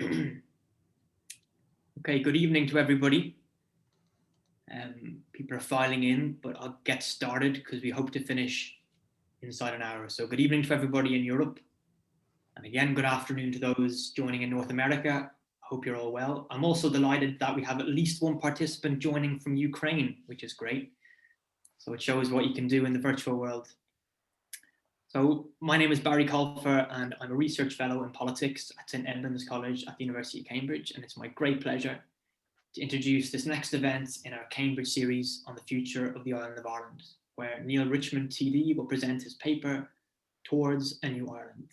Okay, good evening to everybody. People are filing in, but I'll get started because we hope to finish inside an hour. So good evening to everybody in Europe. And again, good afternoon to those joining in North America. I hope you're all well. I'm also delighted that we have at least one participant joining from Ukraine, which is great. So it shows what you can do in the virtual world. So my name is Barry Colfer, and I'm a research fellow in politics at St Edmunds College at the University of Cambridge. And it's my great pleasure to introduce this next event in our Cambridge series on the future of the island of Ireland, where Neale Richmond TD will present his paper, Towards a New Ireland.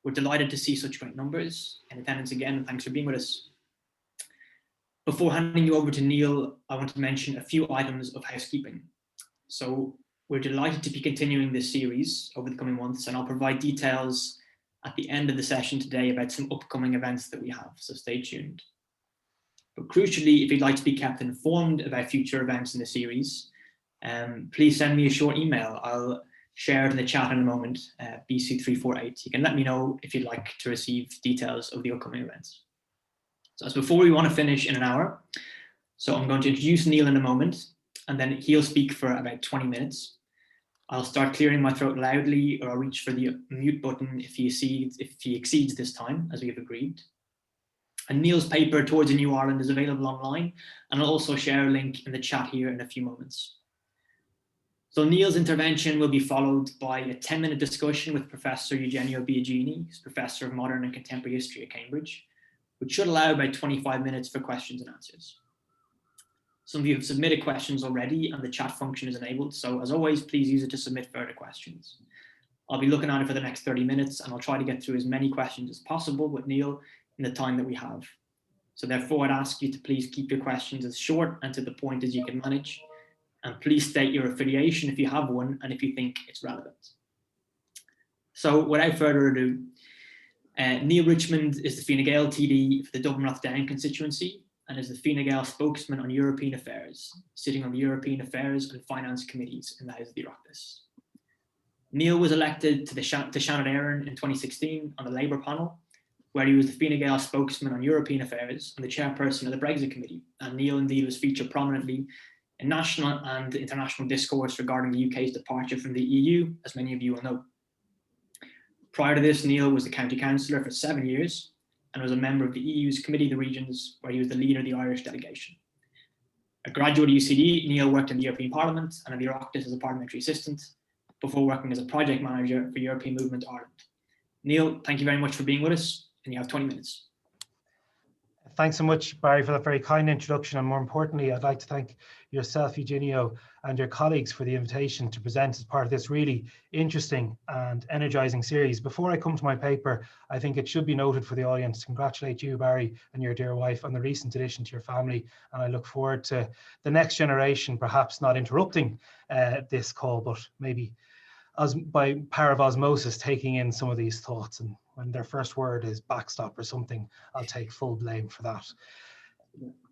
We're delighted to see such great numbers in attendance again, and thanks for being with us. Before handing you over to Neale, I want to mention a few items of housekeeping. So we're delighted to be continuing this series over the coming months, and I'll provide details at the end of the session today about some upcoming events that we have, so stay tuned. But crucially, if you'd like to be kept informed about future events in the series, please send me a short email. I'll share it in the chat in a moment, BC348. You can let me know if you'd like to receive details of the upcoming events. So as before, we want to finish in an hour. So I'm going to introduce Neale in a moment, and then he'll speak for about 20 minutes. I'll start clearing my throat loudly, or I'll reach for the mute button if he exceeds this time, as we have agreed. And Neale's paper, Towards a New Ireland, is available online, and I'll also share a link in the chat here in a few moments. So Neale's intervention will be followed by a 10-minute discussion with Professor Eugenio Biagini, who's Professor of Modern and Contemporary History at Cambridge, which should allow about 25 minutes for questions and answers. Some of you have submitted questions already, and the chat function is enabled. So as always, please use it to submit further questions. I'll be looking at it for the next 30 minutes, and I'll try to get through as many questions as possible with Neale in the time that we have. So therefore, I'd ask you to please keep your questions as short and to the point as you can manage. And please state your affiliation if you have one, and if you think it's relevant. So without further ado, Neale Richmond is the Fine Gael TD for the Dublin Rathdown constituency, and is the Fine Gael spokesman on European affairs, sitting on the European Affairs and Finance Committees in the House of the Oireachtas. Neale was elected to Shannon Éireann in 2016 on the Labour panel, where he was the Fine Gael spokesman on European affairs and the chairperson of the Brexit Committee. And Neale indeed was featured prominently in national and international discourse regarding the UK's departure from the EU, as many of you will know. Prior to this, Neale was the county councillor for 7 years and was a member of the EU's Committee of the Regions, where he was the leader of the Irish delegation. A graduate of UCD, Neale worked in the European Parliament and in the Oireachtas as a parliamentary assistant, before working as a project manager for European Movement Ireland. Neale, thank you very much for being with us, and you have 20 minutes. Thanks so much, Barry, for that very kind introduction. And more importantly, I'd like to thank yourself, Eugenio, and your colleagues for the invitation to present as part of this really interesting and energizing series. Before I come to my paper, I think it should be noted for the audience to congratulate you, Barry, and your dear wife on the recent addition to your family. And I look forward to the next generation, perhaps not interrupting this call, but maybe as by power of osmosis, taking in some of these thoughts. And when their first word is backstop or something, I'll take full blame for that.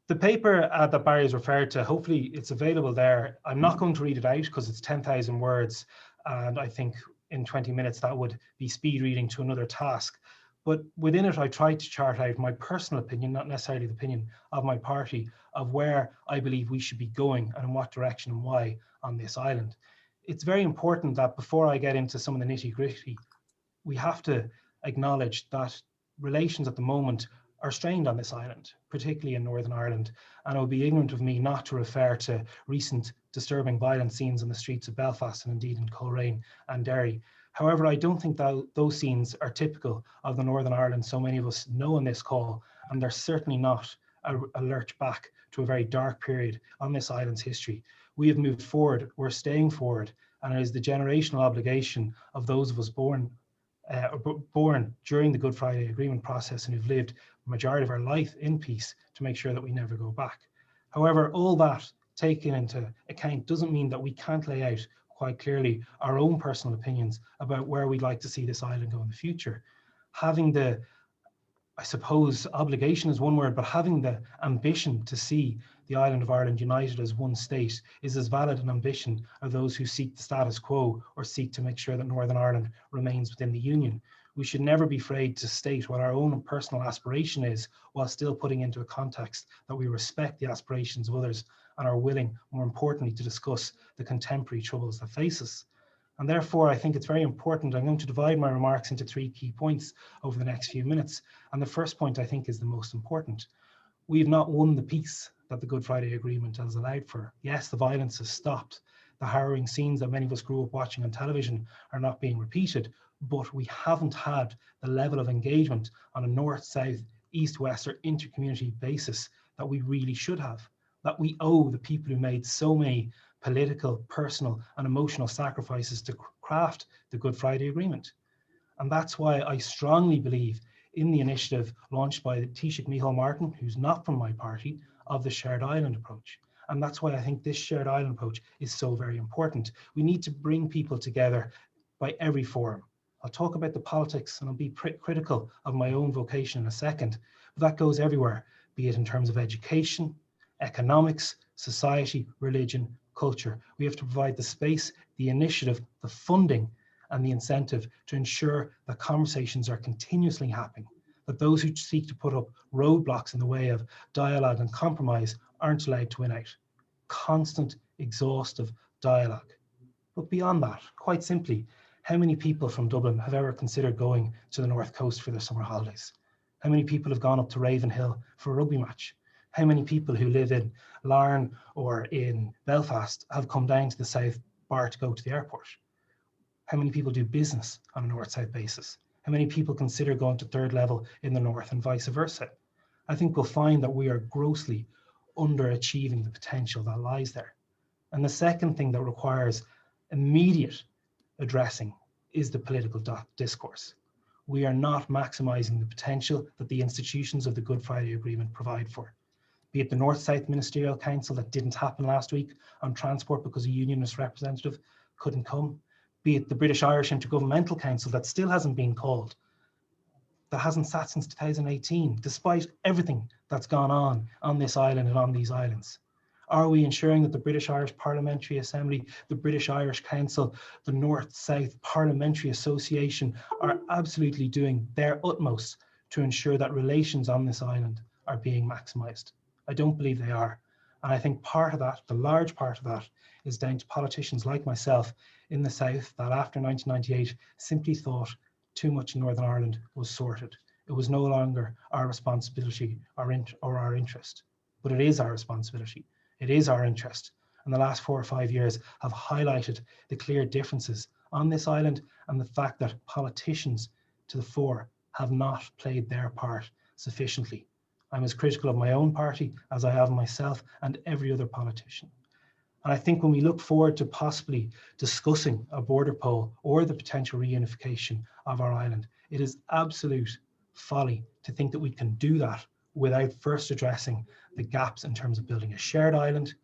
The paper that Barry has referred to, hopefully it's available there. I'm not going to read it out because it's 10,000 words. And I think in 20 minutes that would be speed reading to another task. But within it, I tried to chart out my personal opinion, not necessarily the opinion of my party, of where I believe we should be going and in what direction and why on this island. It's very important that before I get into some of the nitty-gritty, we have to acknowledge that relations at the moment are strained on this island, particularly in Northern Ireland, and it would be ignorant of me not to refer to recent disturbing violent scenes on the streets of Belfast and indeed in Coleraine and Derry. However, I don't think that those scenes are typical of the Northern Ireland so many of us know on this call, and they're certainly not a lurch back to a very dark period on this island's history. We have moved forward, we're staying forward, and it is the generational obligation of those of us born during the Good Friday Agreement process and who've lived the majority of our life in peace to make sure that we never go back. However, all that taken into account doesn't mean that we can't lay out quite clearly our own personal opinions about where we'd like to see this island go in the future. Having the, I suppose, obligation is one word, but having the ambition to see the island of Ireland united as one state is as valid an ambition of those who seek the status quo or seek to make sure that Northern Ireland remains within the Union. We should never be afraid to state what our own personal aspiration is, while still putting into a context that we respect the aspirations of others and are willing, more importantly, to discuss the contemporary troubles that face us. And therefore, I think it's very important. I'm going to divide my remarks into 3 key points over the next few minutes. And the first point, I think, is the most important. We've not won the peace that the Good Friday Agreement has allowed for. Yes, the violence has stopped. The harrowing scenes that many of us grew up watching on television are not being repeated, but we haven't had the level of engagement on a north, south, east, west, or inter-community basis that we really should have, that we owe the people who made so many political, personal, and emotional sacrifices to craft the Good Friday Agreement. And that's why I strongly believe in the initiative launched by Taoiseach Micheál Martin, who's not from my party, of the shared island approach. And that's why I think this shared island approach is so very important. We need to bring people together by every forum. I'll talk about the politics and I'll be critical of my own vocation in a second, but that goes everywhere, be it in terms of education, economics, society, religion, culture. We have to provide the space, the initiative, the funding, and the incentive to ensure that conversations are continuously happening, that those who seek to put up roadblocks in the way of dialogue and compromise aren't allowed to win out. Constant, exhaustive dialogue. But beyond that, quite simply, how many people from Dublin have ever considered going to the North Coast for their summer holidays? How many people have gone up to Ravenhill for a rugby match? How many people who live in Larne or in Belfast have come down to the South Bar to go to the airport? How many people do business on a north-south basis? How many people consider going to third level in the north and vice versa? I think we'll find that we are grossly underachieving the potential that lies there. And the second thing that requires immediate addressing is the political discourse. We are not maximizing the potential that the institutions of the Good Friday Agreement provide for. Be it the North-South Ministerial Council that didn't happen last week on transport because a unionist representative couldn't come, be it the British-Irish Intergovernmental Council that still hasn't been called, that hasn't sat since 2018, despite everything that's gone on this island and on these islands. Are we ensuring that the British-Irish Parliamentary Assembly, the British-Irish Council, the North-South Parliamentary Association are absolutely doing their utmost to ensure that relations on this island are being maximised? I don't believe they are. And I think part of that, the large part of that, is down to politicians like myself in the South that after 1998 simply thought too much in Northern Ireland was sorted. It was no longer our responsibility or our interest, but it is our responsibility. It is our interest. And the last 4 or 5 years have highlighted the clear differences on this island and the fact that politicians to the fore have not played their part sufficiently. I'm as critical of my own party as I have myself and every other politician. And I think when we look forward to possibly discussing a border poll or the potential reunification of our island, it is absolute folly to think that we can do that without first addressing the gaps in terms of building a shared island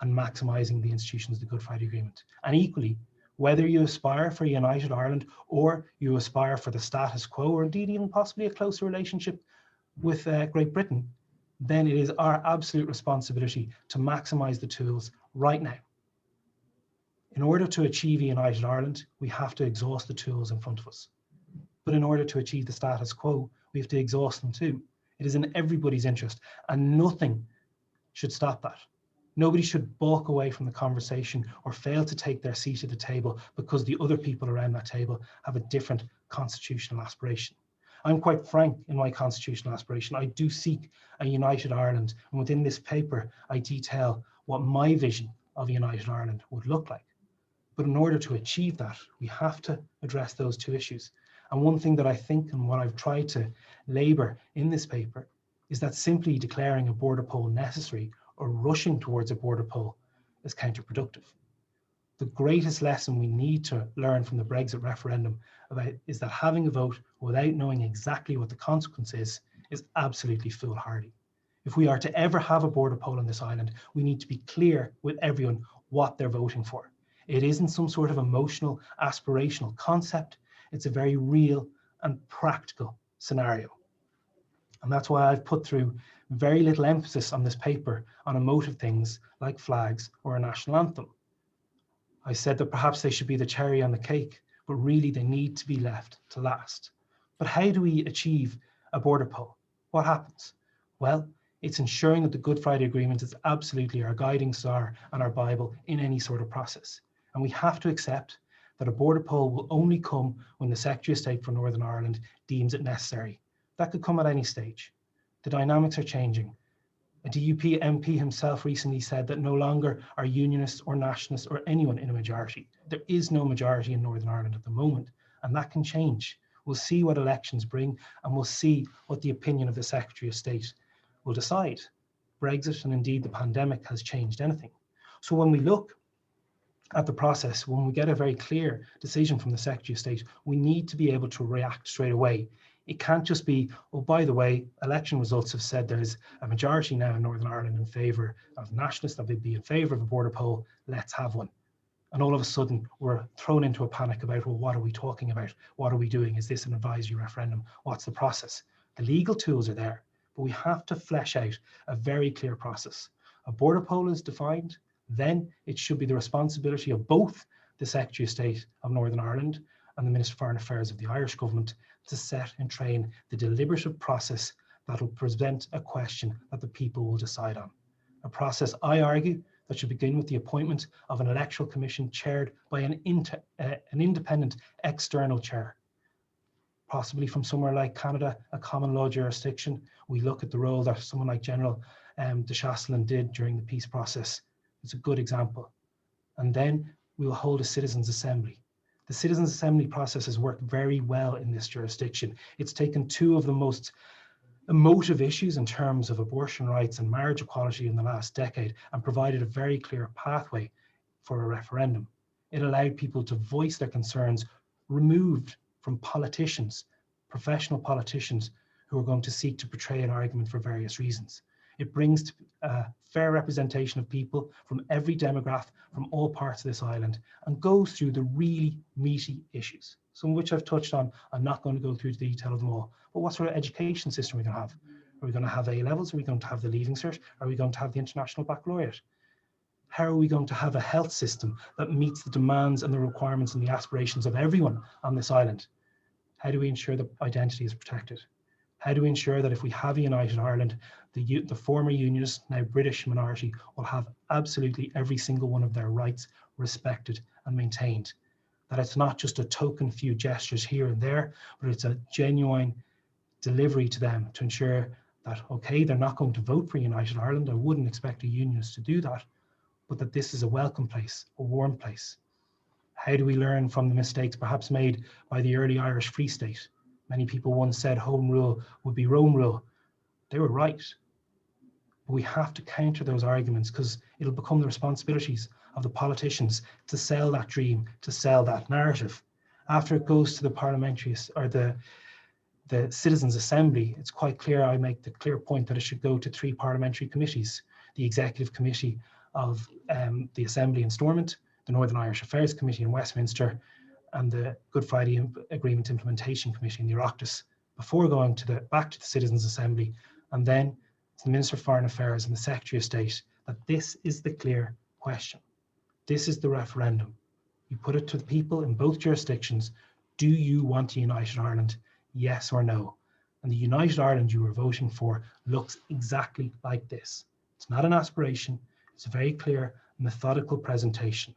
and maximising the institutions of the Good Friday Agreement. And equally, whether you aspire for a united Ireland or you aspire for the status quo or indeed even possibly a closer relationship with Great Britain, then it is our absolute responsibility to maximise the tools right now. In order to achieve a united Ireland, we have to exhaust the tools in front of us. But in order to achieve the status quo, we have to exhaust them too. It is in everybody's interest, and nothing should stop that. Nobody should balk away from the conversation or fail to take their seat at the table because the other people around that table have a different constitutional aspiration. I'm quite frank in my constitutional aspiration. I do seek a united Ireland, and within this paper, I detail what my vision of a united Ireland would look like. But in order to achieve that, we have to address those two issues. And one thing that I think, and what I've tried to labour in this paper, is that simply declaring a border poll necessary or rushing towards a border poll is counterproductive. The greatest lesson we need to learn from the Brexit referendum is that having a vote without knowing exactly what the consequence is absolutely foolhardy. If we are to ever have a border poll on this island, we need to be clear with everyone what they're voting for. It isn't some sort of emotional, aspirational concept. It's a very real and practical scenario. And that's why I've put through very little emphasis on this paper on emotive things like flags or a national anthem. I said that perhaps they should be the cherry on the cake, but really they need to be left to last. But how do we achieve a border poll? What happens? Well, it's ensuring that the Good Friday Agreement is absolutely our guiding star and our Bible in any sort of process. And we have to accept that a border poll will only come when the Secretary of State for Northern Ireland deems it necessary. That could come at any stage. The dynamics are changing. A DUP MP himself recently said that no longer are unionists or nationalists or anyone in a majority. There is no majority in Northern Ireland at the moment, and that can change. We'll see what elections bring, and we'll see what the opinion of the Secretary of State will decide. Brexit and indeed the pandemic has changed anything. So when we look at the process, when we get a very clear decision from the Secretary of State, we need to be able to react straight away. It can't just be, oh, by the way, election results have said there's a majority now in Northern Ireland in favour of nationalists, that they'd be in favour of a border poll, let's have one. And all of a sudden, we're thrown into a panic about, well, what are we talking about? What are we doing? Is this an advisory referendum? What's the process? The legal tools are there, but we have to flesh out a very clear process. A border poll is defined, then it should be the responsibility of both the Secretary of State of Northern Ireland and the Minister for Foreign Affairs of the Irish government to set and train the deliberative process that will present a question that the people will decide on. A process, I argue, that should begin with the appointment of an electoral commission chaired by an independent external chair, possibly from somewhere like Canada, a common law jurisdiction. We look at the role that someone like General de Chastelain did during the peace process. It's a good example. And then we will hold a citizens' assembly. The citizens' assembly process has worked very well in this jurisdiction. It's taken two of the most emotive issues in terms of abortion rights and marriage equality in the last decade and provided a very clear pathway for a referendum. It allowed people to voice their concerns, removed from politicians, professional politicians who are going to seek to portray an argument for various reasons. It brings a fair representation of people from every demographic, from all parts of this island, and goes through the really meaty issues, some of which I've touched on. I'm not going to go through the detail of them all, but what sort of education system are we going to have? Are we going to have A levels? Are we going to have the Leaving Cert? Are we going to have the International Baccalaureate? How are we going to have a health system that meets the demands and the requirements and the aspirations of everyone on this island? How do we ensure that identity is protected? How do we ensure that if we have a united Ireland, the former unionist, now British minority will have absolutely every single one of their rights respected and maintained? That it's not just a token few gestures here and there, but it's a genuine delivery to them to ensure that, okay, they're not going to vote for United Ireland. I wouldn't expect a unionist to do that, but that this is a welcome place, a warm place. How do we learn from the mistakes perhaps made by the early Irish Free State? Many people once said home rule would be Rome rule. They were right. But we have to counter those arguments because it'll become the responsibilities of the politicians to sell that dream, to sell that narrative. After it goes to the parliamentary or the Citizens' Assembly, it's quite clear, I make the clear point that it should go to 3 parliamentary committees: the Executive Committee of the Assembly in Stormont, the Northern Irish Affairs Committee in Westminster, and the Good Friday Agreement Implementation Committee in the Oireachtas, before going to back to the Citizens' Assembly, and then to the Minister for Foreign Affairs and the Secretary of State, that this is the clear question. This is the referendum. You put it to the people in both jurisdictions. Do you want a united Ireland? Yes or no? And the united Ireland you are voting for looks exactly like this. It's not an aspiration. It's a very clear, methodical presentation.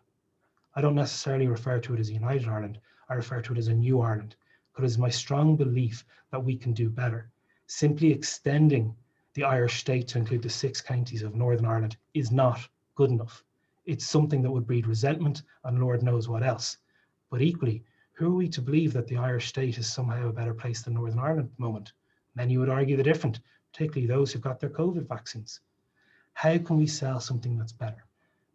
I don't necessarily refer to it as a united Ireland. I refer to it as a new Ireland, because it is my strong belief that we can do better. Simply extending the Irish state to include the 6 counties of Northern Ireland is not good enough. It's something that would breed resentment and Lord knows what else. But equally, who are we to believe that the Irish state is somehow a better place than Northern Ireland at the moment? Many would argue the different, particularly those who've got their COVID vaccines. How can we sell something that's better?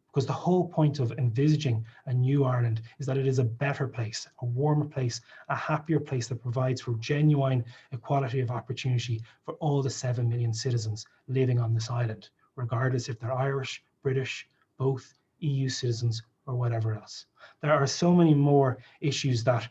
Because the whole point of envisaging a new Ireland is that it is a better place, a warmer place, a happier place that provides for genuine equality of opportunity for all the 7 million citizens living on this island, regardless if they're Irish, British, both, EU citizens, or whatever else. There are so many more issues that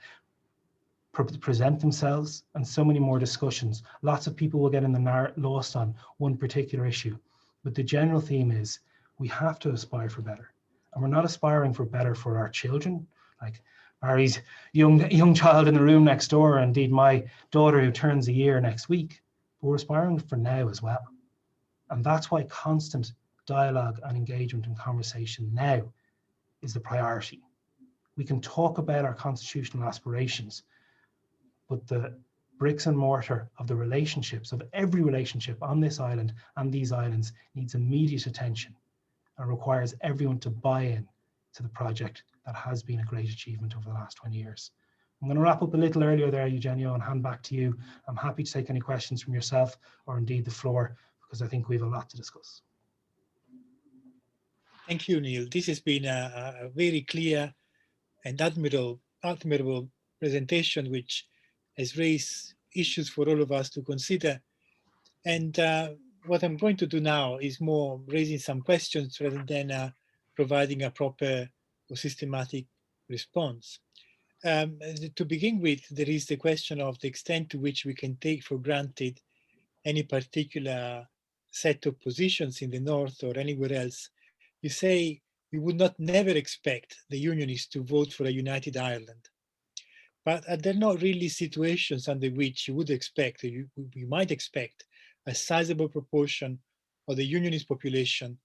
present themselves and so many more discussions. Lots of people will get lost on one particular issue, but the general theme is we have to aspire for better. And we're not aspiring for better for our children, like Barry's young child in the room next door, indeed my daughter who turns a year next week. But we're aspiring for now as well. And that's why constant dialogue and engagement and conversation now is the priority. We can talk about our constitutional aspirations, but the bricks and mortar of the relationships, of every relationship on this island and these islands, needs immediate attention and requires everyone to buy in to the project that has been a great achievement over the last 20 years. I'm going to wrap up a little earlier there, Eugenio, and hand back to you. I'm happy to take any questions from yourself or indeed the floor, because I think we have a lot to discuss. Thank you, Neale. This has been a very clear and admirable presentation, which has raised issues for all of us to consider. And what I'm going to do now is more raising some questions rather than providing a proper or systematic response. To begin with, there is the question of the extent to which we can take for granted any particular set of positions in the North or anywhere else. You say we would not never expect the Unionists to vote for a united Ireland. But are there not really situations under which you would expect, or you might expect, a sizable proportion of the Unionist population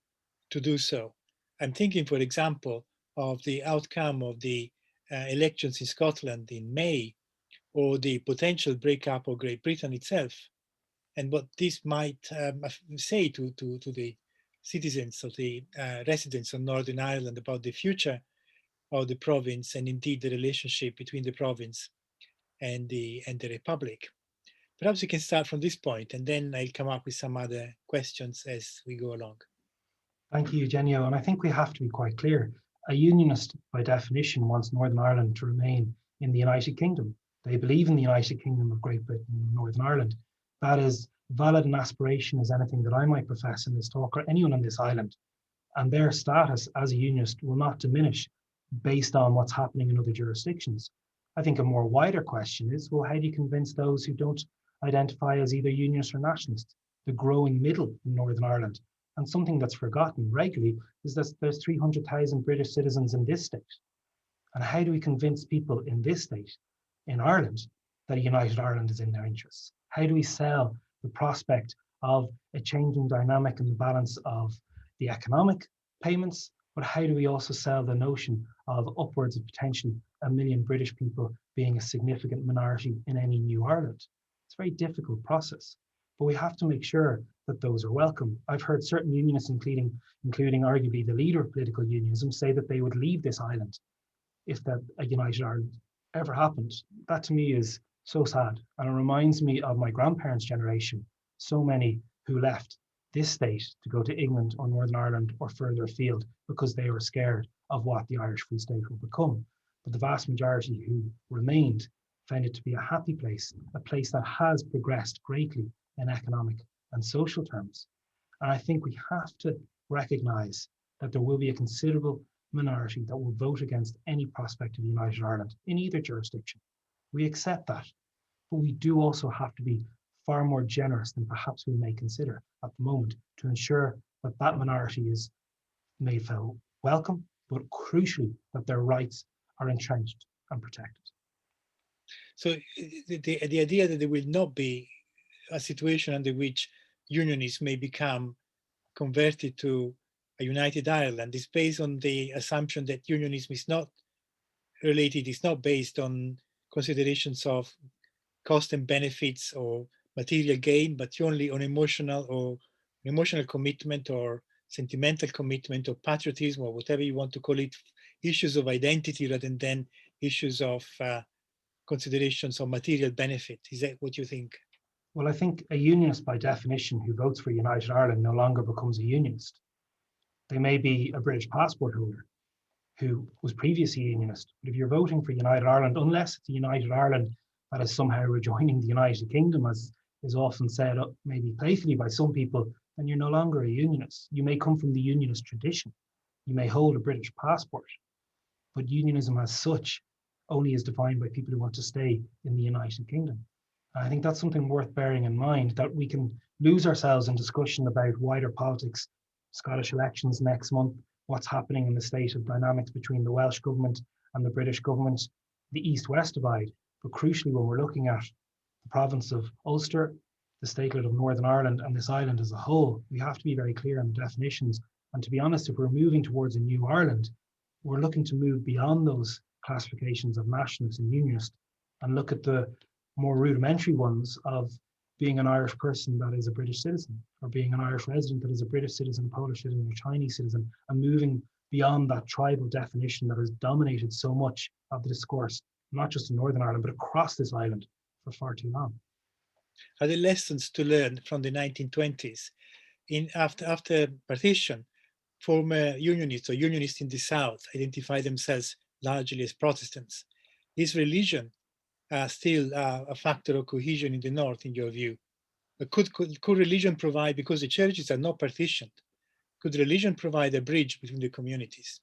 to do so? I'm thinking, for example, of the outcome of the elections in Scotland in May, or the potential breakup of Great Britain itself, and what this might say to the citizens of the residents of Northern Ireland about the future of the province, and indeed the relationship between the province and the Republic. Perhaps we can start from this point, and then I'll come up with some other questions as we go along. Thank you, Eugenio. And I think we have to be quite clear. A unionist, by definition, wants Northern Ireland to remain in the United Kingdom. They believe in the United Kingdom of Great Britain and Northern Ireland. That is valid an aspiration as anything that I might profess in this talk, or anyone on this island. And their status as a unionist will not diminish based on what's happening in other jurisdictions. I think a more wider question is, well, how do you convince those who don't identify as either unionist or nationalist, the growing middle in Northern Ireland? And something that's forgotten regularly is that there's 300,000 British citizens in this state. And how do we convince people in this state, in Ireland, that a united Ireland is in their interests? How do we sell the prospect of a changing dynamic in the balance of the economic payments, but how do we also sell the notion of upwards of potentially 1 million British people being a significant minority in any new Ireland? It's a very difficult process, but we have to make sure that those are welcome. I've heard certain unionists, including arguably the leader of political unionism, say that they would leave this island if that a united Ireland ever happened. That to me is so sad, and it reminds me of my grandparents' generation, so many who left this state to go to England or Northern Ireland or further afield because they were scared of what the Irish Free State would become. But the vast majority who remained found it to be a happy place, a place that has progressed greatly in economic and social terms. And I think we have to recognise that there will be a considerable minority that will vote against any prospect of united Ireland in either jurisdiction. We accept that, but we do also have to be far more generous than perhaps we may consider at the moment to ensure that that minority is made feel welcome, but crucially that their rights are entrenched and protected. So the idea that there will not be a situation under which unionists may become converted to a united Ireland is based on the assumption that unionism is not related, is not based on considerations of cost and benefits or material gain, but only on emotional commitment or sentimental commitment or patriotism or whatever you want to call it, issues of identity rather than issues of considerations of material benefit. Is that what you think? Well, I think a unionist by definition who votes for United Ireland no longer becomes a unionist. They may be a British passport holder who was previously a unionist, but if you're voting for United Ireland, unless it's a United Ireland that is somehow rejoining the United Kingdom, as is often said, maybe playfully by some people, then you're no longer a unionist. You may come from the unionist tradition. You may hold a British passport, but unionism as such only is defined by people who want to stay in the United Kingdom. And I think that's something worth bearing in mind, that we can lose ourselves in discussion about wider politics, Scottish elections next month, what's happening in the state of dynamics between the Welsh government and the British government, the east-west divide. But crucially, when we're looking at the province of Ulster, the statelet of Northern Ireland, and this island as a whole, we have to be very clear on the definitions. And to be honest, if we're moving towards a new Ireland, we're looking to move beyond those classifications of nationalist and unionist and look at the more rudimentary ones of being an Irish person that is a British citizen, or being an Irish resident that is a British citizen, Polish citizen, or Chinese citizen, and moving beyond that tribal definition that has dominated so much of the discourse, not just in Northern Ireland, but across this island for far too long. Are there lessons to learn from the 1920s? After partition, former unionists or unionists in the South identify themselves largely as Protestants. Is religion still a factor of cohesion in the North, in your view? Could religion provide, because the churches are not partitioned, could religion provide a bridge between the communities?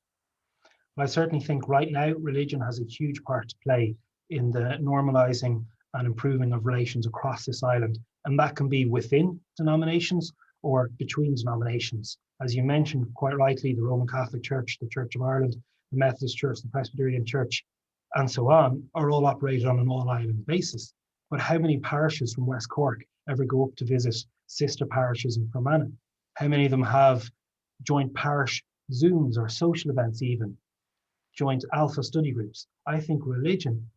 Well, I certainly think right now religion has a huge part to play in the normalizing and improving of relations across this island. And that can be within denominations or between denominations. As you mentioned quite rightly, the Roman Catholic Church, the Church of Ireland, the Methodist Church, the Presbyterian Church, and so on, are all operated on an all-island basis. But how many parishes from West Cork ever go up to visit sister parishes in Fermanagh? How many of them have joint parish Zooms or social events, even joint alpha study groups? I think religion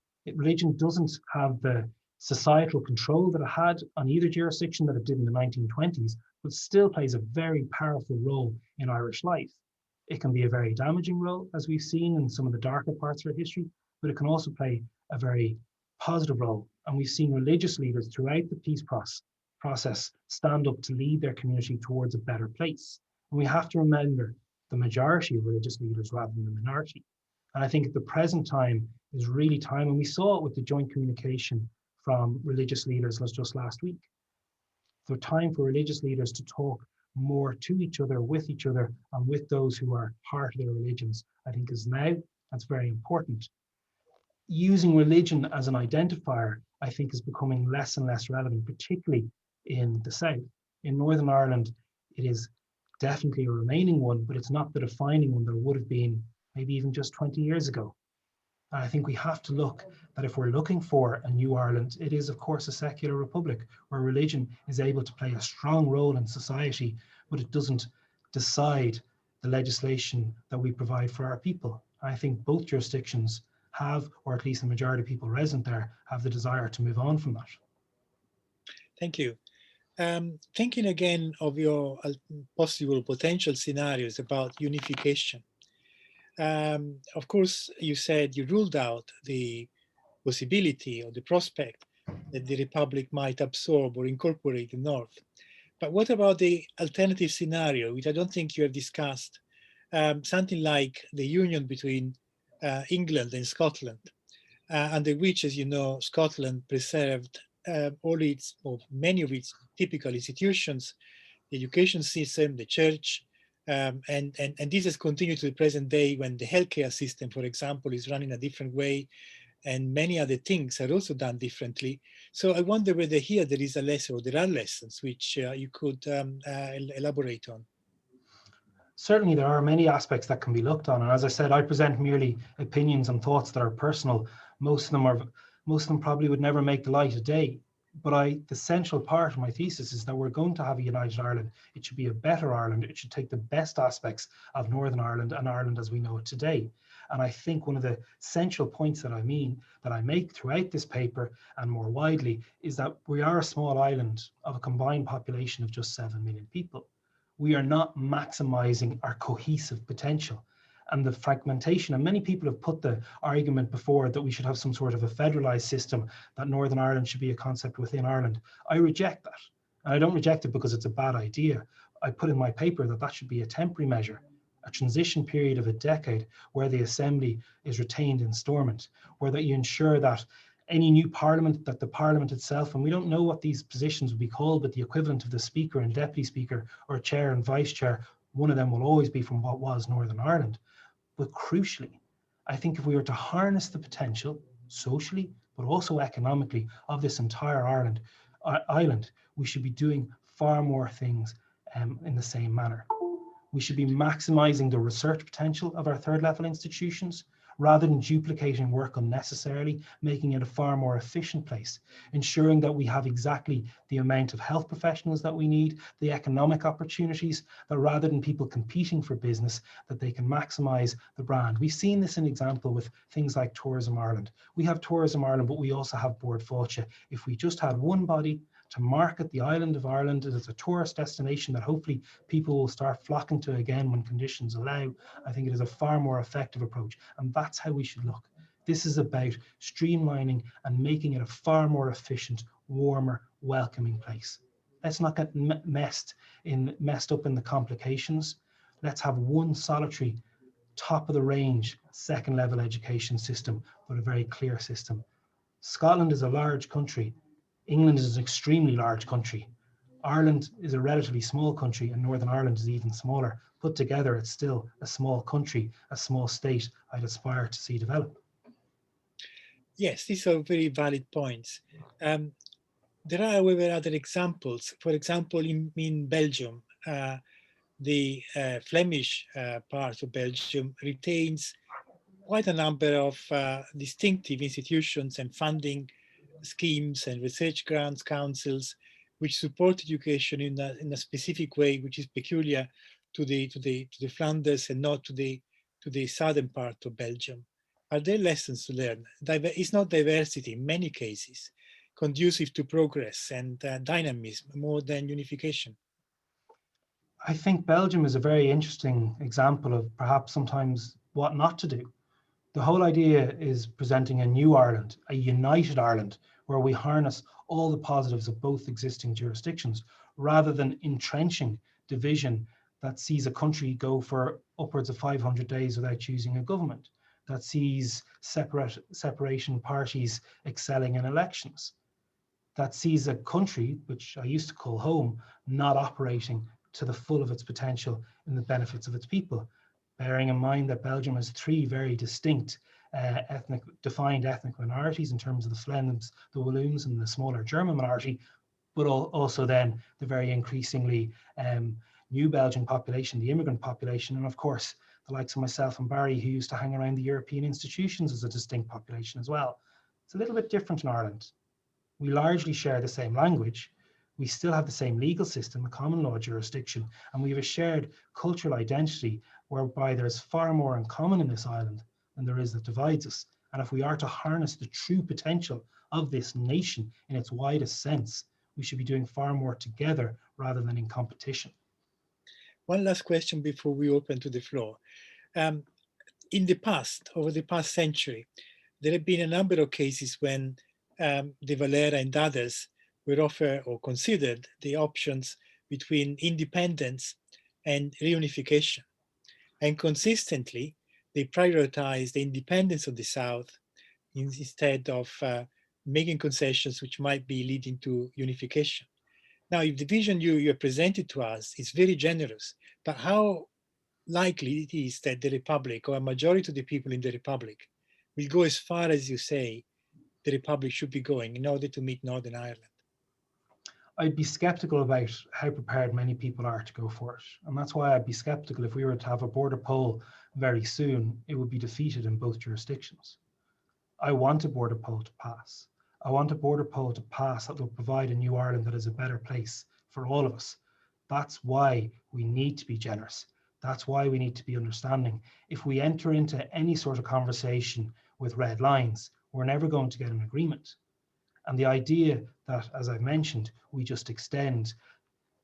doesn't have the societal control that it had on either jurisdiction that it did in the 1920s, but still plays a very powerful role in Irish life. It can be a very damaging role, as we've seen in some of the darker parts of our history, but it can also play a very positive role. And we've seen religious leaders throughout the peace process stand up to lead their community towards a better place. And we have to remember the majority of religious leaders rather than the minority. And I think at the present time is really time, and we saw it with the joint communication from religious leaders just last week. The time for religious leaders to talk more to each other, with each other, and with those who are part of their religions, I think is now. That's very important. Using religion as an identifier, I think, is becoming less and less relevant, particularly in the South. In Northern Ireland, it is definitely a remaining one, but it's not the defining one that it would have been maybe even just 20 years ago. And I think we have to look that if we're looking for a new Ireland, it is of course a secular republic where religion is able to play a strong role in society, but it doesn't decide the legislation that we provide for our people. I think both jurisdictions have, or at least the majority of people resident there, have the desire to move on from that. Thank you. Thinking again of your possible potential scenarios about unification. Of course, you said you ruled out the possibility or the prospect that the Republic might absorb or incorporate the North. But what about the alternative scenario, which I don't think you have discussed, something like the union between England and Scotland, under which, as you know, Scotland preserved all its, or many of its typical institutions, the education system, the church, and this has continued to the present day when the healthcare system, for example, is run in a different way, and many other things are also done differently. So I wonder whether here there is a lesson, or there are lessons which you could elaborate on. Certainly there are many aspects that can be looked on, and as I said, I present merely opinions and thoughts that are personal. Most of them probably would never make the light of day. But the central part of my thesis is that we're going to have a united Ireland. It should be a better Ireland. It should take the best aspects of Northern Ireland and Ireland as we know it today. And I think one of the central points that I make throughout this paper and more widely is that we are a small island of a combined population of just 7 million people. We are not maximizing our cohesive potential. And the fragmentation, and many people have put the argument before that we should have some sort of a federalized system, that Northern Ireland should be a concept within Ireland. I reject that. And I don't reject it because it's a bad idea. I put in my paper that should be a temporary measure, a transition period of a decade where the assembly is retained in Stormont, where that you ensure that any new parliament, that the parliament itself, and we don't know what these positions will be called, but the equivalent of the speaker and deputy speaker or chair and vice chair, one of them will always be from what was Northern Ireland. But crucially, I think if we were to harness the potential socially, but also economically of this entire island, we should be doing far more things in the same manner. We should be maximizing the research potential of our third level institutions. rather than duplicating work unnecessarily, making it a far more efficient place, ensuring that we have exactly the amount of health professionals that we need, the economic opportunities, that rather than people competing for business, that they can maximise the brand. We've seen this in example with things like Tourism Ireland. We have Tourism Ireland, but we also have Bord Fáilte. If we just had one body to market the island of Ireland as a tourist destination that hopefully people will start flocking to again when conditions allow, I think it is a far more effective approach. And that's how we should look. This is about streamlining and making it a far more efficient, warmer, welcoming place. Let's not get messed up in the complications. Let's have one solitary, top of the range, second level education system, but a very clear system. Scotland is a large country. England is an extremely large country. Ireland is a relatively small country, and Northern Ireland is even smaller. Put together, it's still a small country, a small state I'd aspire to see develop. Yes, these are very valid points. There are, however, other examples. For example, in Belgium, the Flemish part of Belgium retains quite a number of distinctive institutions and funding schemes and research grants councils which support education in a specific way, which is peculiar to the Flanders and not to the southern part of Belgium. Are there lessons to learn? It's not diversity in many cases conducive to progress and dynamism more than unification? I think Belgium is a very interesting example of perhaps sometimes what not to do. The whole idea is presenting a new Ireland, a united Ireland, where we harness all the positives of both existing jurisdictions, rather than entrenching division that sees a country go for upwards of 500 days without choosing a government, that sees separation parties excelling in elections, that sees a country, which I used to call home, not operating to the full of its potential in the benefits of its people. Bearing in mind that Belgium has three very distinct defined ethnic minorities in terms of the Flemings, the Walloons, and the smaller German minority, but also then the very increasingly new Belgian population, the immigrant population, and of course the likes of myself and Barry, who used to hang around the European institutions as a distinct population as well. It's a little bit different in Ireland. We largely share the same language. We still have the same legal system, a common law jurisdiction, and we have a shared cultural identity whereby there's far more in common in this island than there is that divides us. And if we are to harness the true potential of this nation in its widest sense, we should be doing far more together rather than in competition. One last question before we open to the floor. In the past, over the past century, there have been a number of cases when De Valera and others were offered or considered the options between independence and reunification. And consistently, they prioritized the independence of the South instead of making concessions which might be leading to unification. Now, if the vision you presented to us is very generous, but how likely it is that the Republic, or a majority of the people in the Republic, will go as far as you say the Republic should be going in order to meet Northern Ireland? I'd be skeptical about how prepared many people are to go for it. And that's why I'd be skeptical if we were to have a border poll very soon, it would be defeated in both jurisdictions. I want a border poll to pass. I want a border poll to pass that will provide a new Ireland that is a better place for all of us. That's why we need to be generous. That's why we need to be understanding. If we enter into any sort of conversation with red lines, we're never going to get an agreement. And the idea that, as I've mentioned, we just extend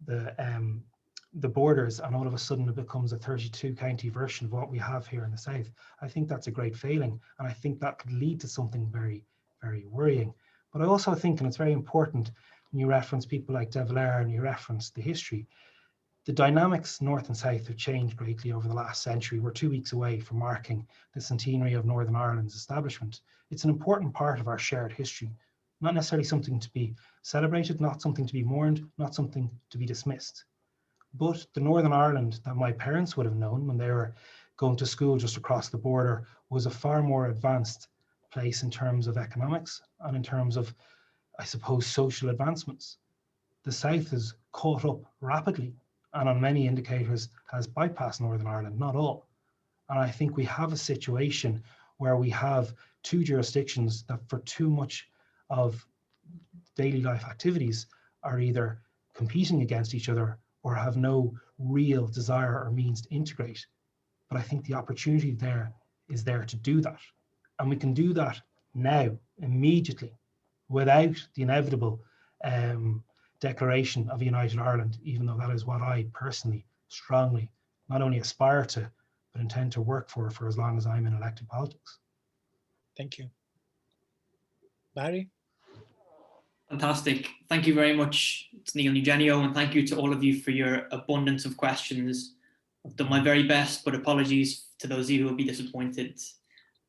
the borders and all of a sudden it becomes a 32 county version of what we have here in the South, I think that's a great failing. And I think that could lead to something very, very worrying. But I also think, and it's very important, when you reference people like De Valera and you reference the history, the dynamics north and south have changed greatly over the last century. We're 2 weeks away from marking the centenary of Northern Ireland's establishment. It's an important part of our shared history, not necessarily something to be celebrated, not something to be mourned, not something to be dismissed. But the Northern Ireland that my parents would have known when they were going to school just across the border was a far more advanced place in terms of economics and in terms of, I suppose, social advancements. The South has caught up rapidly and on many indicators has bypassed Northern Ireland, not all. And I think we have a situation where we have two jurisdictions that for too much of daily life activities are either competing against each other or have no real desire or means to integrate. But I think the opportunity there is there to do that. And we can do that now, immediately, without the inevitable declaration of a united Ireland, even though that is what I personally strongly not only aspire to, but intend to work for as long as I'm in elected politics. Thank you. Barry? Fantastic. Thank you very much to Neale and Eugenio, and thank you to all of you for your abundance of questions. I've done my very best, but apologies to those of you who will be disappointed.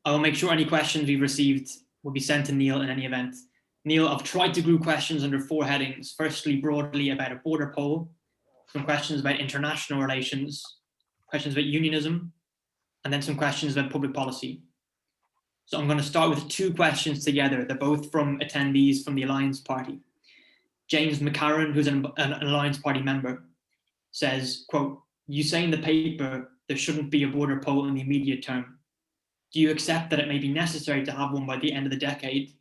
I will make sure any questions we've received will be sent to Neale in any event. Neale, I've tried to group questions under 4 headings. Firstly, broadly about a border poll, some questions about international relations, questions about unionism, and then some questions about public policy. So I'm going to start with 2 questions together. They're both from attendees from the Alliance Party. James McCarran, who's an Alliance Party member, says, quote, "You say in the paper there shouldn't be a border poll in the immediate term. Do you accept that it may be necessary to have one by the end of the decade,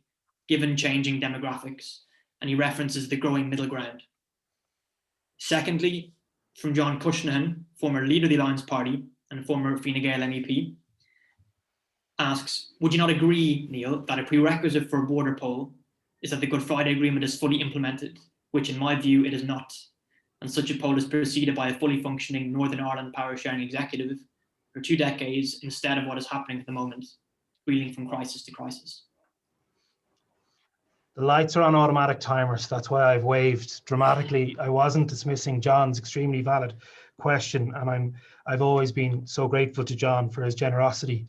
given changing demographics?" And he references the growing middle ground. Secondly, from John Cushnahan, former leader of the Alliance Party and former Fine Gael MEP, asks, "Would you not agree, Neale, that a prerequisite for a border poll is that the Good Friday Agreement is fully implemented, which in my view it is not, and such a poll is preceded by a fully functioning Northern Ireland power sharing executive for 2 decades instead of what is happening at the moment, reeling from crisis to crisis?" The lights are on automatic timers. That's why I've waved dramatically. I wasn't dismissing John's extremely valid question, and I've always been so grateful to John for his generosity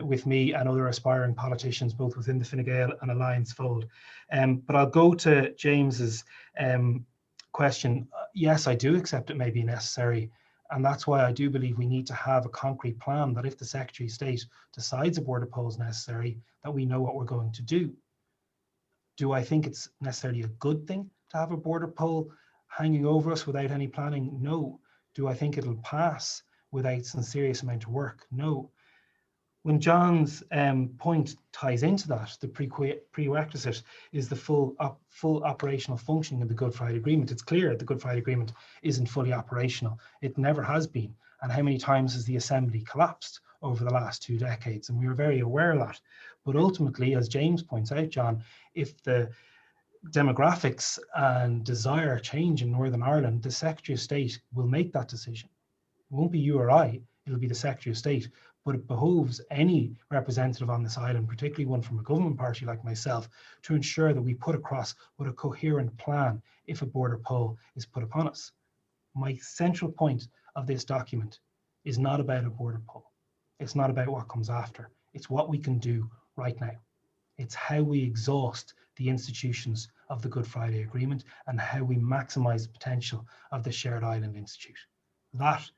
with me and other aspiring politicians, both within the Fine Gael and Alliance fold. But I'll go to James's question. Yes, I do accept it may be necessary, and that's why I do believe we need to have a concrete plan that if the Secretary of State decides a border poll is necessary, that we know what we're going to do. Do I think it's necessarily a good thing to have a border poll hanging over us without any planning? No. Do I think it'll pass without some serious amount of work? No. When John's point ties into that, the prerequisite is the full operational functioning of the Good Friday Agreement. It's clear the Good Friday Agreement isn't fully operational. It never has been. And how many times has the Assembly collapsed over the last 2 decades? And we were very aware of that. But ultimately, as James points out, John, if the demographics and desire change in Northern Ireland, the Secretary of State will make that decision. It won't be you or I, it'll be the Secretary of State. But it behoves any representative on this island, particularly one from a government party like myself, to ensure that we put across what a coherent plan if a border poll is put upon us. My central point of this document is not about a border poll. It's not about what comes after. It's what we can do right now. It's how we exhaust the institutions of the Good Friday Agreement and how we maximize the potential of the Shared Island Institute. That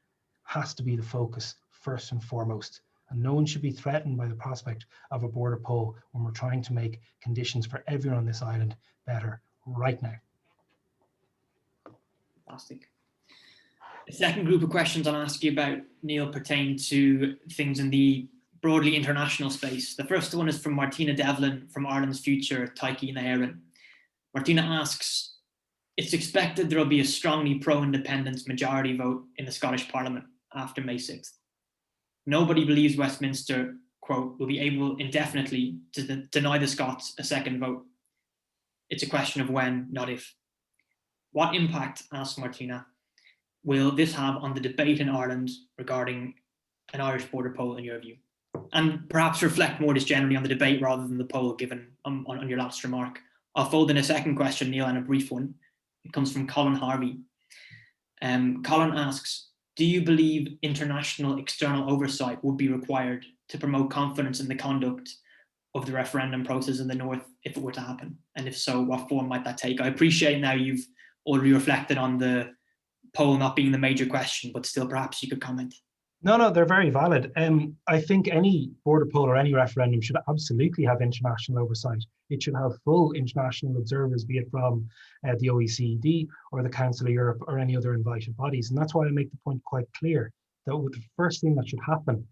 has to be the focus first and foremost. And no one should be threatened by the prospect of a border poll when we're trying to make conditions for everyone on this island better right now. Fantastic. The second group of questions I'll ask you about, Neale, pertain to things in the broadly international space. The first one is from Martina Devlin from Ireland's Future, Taiki na Éireann. Martina asks, "It's expected there will be a strongly pro-independence majority vote in the Scottish Parliament after May 6th. Nobody believes Westminster, quote, will be able indefinitely to deny the Scots a second vote. It's a question of when, not if. What impact," asks Martina, "will this have on the debate in Ireland regarding an Irish border poll in your view?" And perhaps reflect more just generally on the debate rather than the poll, given on your last remark. I'll fold in a second question, Neale, and a brief one. It comes from Colin Harvey. Colin asks, "Do you believe international external oversight would be required to promote confidence in the conduct of the referendum process in the North if it were to happen? And if so, what form might that take?" I appreciate now you've already reflected on the poll not being the major question, but still perhaps you could comment. No, they're very valid. I think any border poll or any referendum should absolutely have international oversight. It should have full international observers, be it from the OECD or the Council of Europe or any other invited bodies. And that's why I make the point quite clear that the first thing that should happen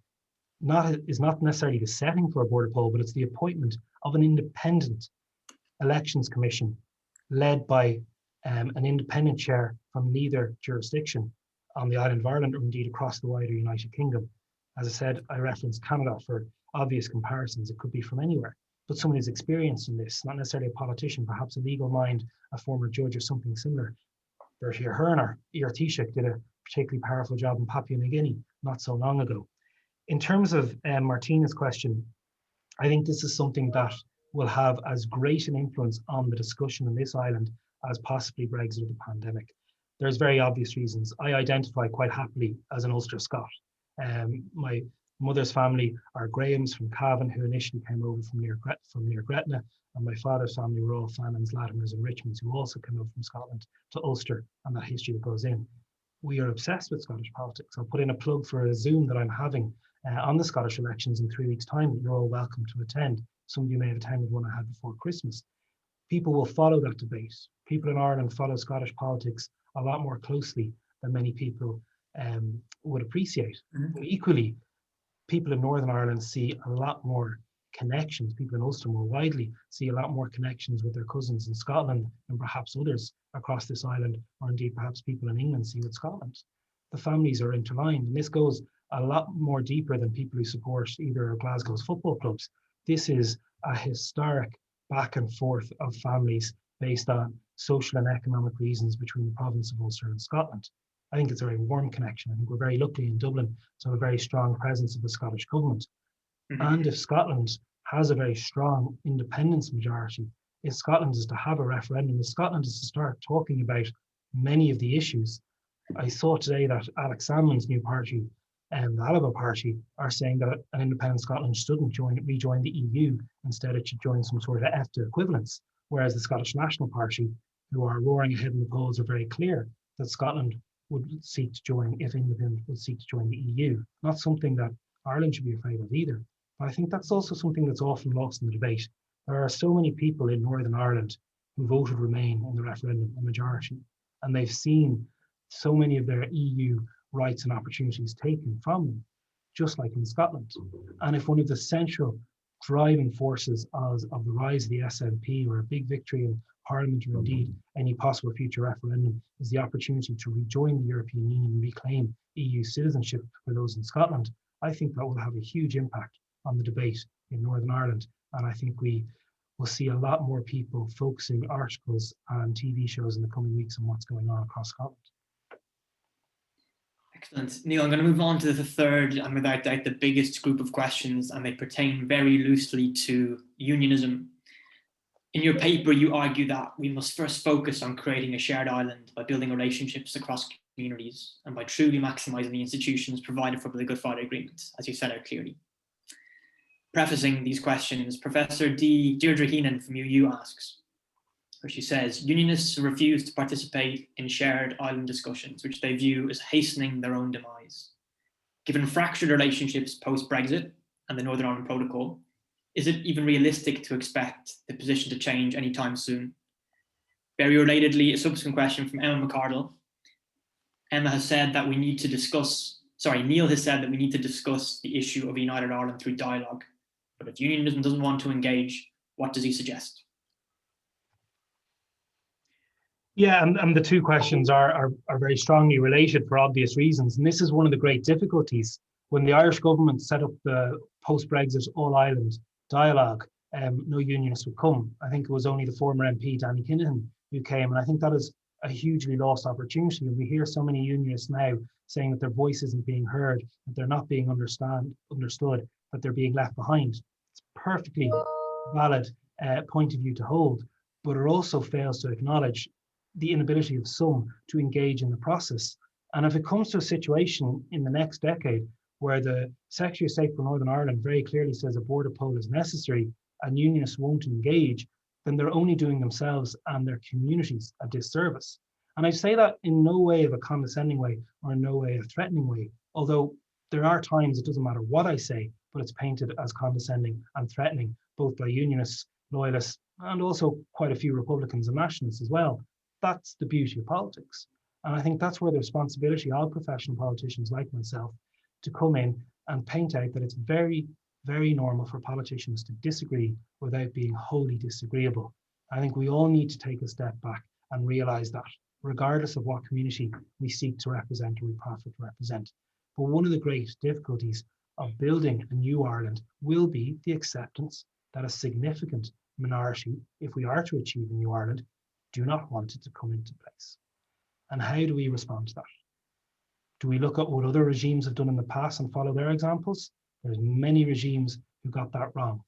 is not necessarily the setting for a border poll, but it's the appointment of an independent elections commission led by an independent chair from neither jurisdiction on the island of Ireland or indeed across the wider United Kingdom. As I said, I referenced Canada for obvious comparisons. It could be from anywhere, but someone who's experienced in this, not necessarily a politician, perhaps a legal mind, a former judge or something similar. Bertie Ahern or Iar Taoiseach did a particularly powerful job in Papua New Guinea not so long ago. In terms of Martina's question, I think this is something that will have as great an influence on the discussion on this island as possibly Brexit or the pandemic. There's very obvious reasons. I identify quite happily as an Ulster Scot. My mother's family are Grahams from Cavan, who initially came over from near Gretna, and my father's family were all Fannons, Latimers and Richmonds, who also came over from Scotland to Ulster, and that history that goes in. We are obsessed with Scottish politics. I'll put in a plug for a Zoom that I'm having on the Scottish elections in 3 weeks' time that you're all welcome to attend. Some of you may have attended one I had before Christmas. People will follow that debate. People in Ireland follow Scottish politics a lot more closely than many people would appreciate. Mm-hmm. Equally, people in Northern Ireland see a lot more connections. People in Ulster more widely see a lot more connections with their cousins in Scotland and perhaps others across this island, or indeed perhaps people in England see with Scotland. The families are interlined, and this goes a lot more deeper than people who support either of Glasgow's football clubs. This is a historic back and forth of families based on social and economic reasons between the province of Ulster and Scotland. I think it's a very warm connection. I think we're very lucky in Dublin to have a very strong presence of the Scottish government. Mm-hmm. And if Scotland has a very strong independence majority, if Scotland is to have a referendum, if Scotland is to start talking about many of the issues, I saw today that Alex Salmond's new party and the Alba Party are saying that an independent Scotland shouldn't rejoin the EU. Instead, it should join some sort of EFTA equivalence. Whereas the Scottish National Party, who are roaring ahead in the polls, are very clear that Scotland would seek to join, if England would seek to join the EU. Not something that Ireland should be afraid of either. But I think that's also something that's often lost in the debate. There are so many people in Northern Ireland who voted Remain in the referendum, a majority, and they've seen so many of their EU rights and opportunities taken from them, just like in Scotland. And if one of the central driving forces of the rise of the SNP, or a big victory in Parliament, or indeed any possible future referendum, is the opportunity to rejoin the European Union and reclaim EU citizenship for those in Scotland, I think that will have a huge impact on the debate in Northern Ireland. And I think we will see a lot more people focusing articles and TV shows in the coming weeks on what's going on across Scotland. Excellent. Neale, I'm going to move on to the third and without doubt the biggest group of questions, and they pertain very loosely to unionism. In your paper, you argue that we must first focus on creating a shared island by building relationships across communities and by truly maximising the institutions provided for by the Good Friday Agreement, as you set out clearly. Prefacing these questions, Professor Deirdre Heenan from UU asks, where she says, unionists refuse to participate in shared island discussions, which they view as hastening their own demise. Given fractured relationships post-Brexit and the Northern Ireland Protocol, is it even realistic to expect the position to change anytime soon? Very relatedly, a subsequent question from Emma McCardle. Emma has said that we need to discuss, Neale has said that we need to discuss the issue of United Ireland through dialogue. But if unionism doesn't want to engage, what does he suggest? Yeah, and the two questions are very strongly related for obvious reasons. And this is one of the great difficulties. When the Irish government set up the post-Brexit all-Ireland dialogue, no unionists would come. I think it was only the former MP, Danny Kinahan, who came. And I think that is a hugely lost opportunity. And we hear so many unionists now saying that their voice isn't being heard, that they're not being understood, that they're being left behind. It's a perfectly valid point of view to hold, but it also fails to acknowledge the inability of some to engage in the process. And if it comes to a situation in the next decade where the Secretary of State for Northern Ireland very clearly says a border poll is necessary and unionists won't engage, then they're only doing themselves and their communities a disservice. And I say that in no way of a condescending way or in no way a threatening way, although there are times it doesn't matter what I say, but it's painted as condescending and threatening, both by unionists, loyalists, and also quite a few Republicans and nationalists as well. That's the beauty of politics. And I think that's where the responsibility of professional politicians like myself to come in, and paint out that it's very, very normal for politicians to disagree without being wholly disagreeable. I think we all need to take a step back and realize that, regardless of what community we seek to represent or we profit to represent. But one of the great difficulties of building a new Ireland will be the acceptance that a significant minority, if we are to achieve a new Ireland, do not want it to come into place. And how do we respond to that? Do we look at what other regimes have done in the past and follow their examples? There's many regimes who got that wrong.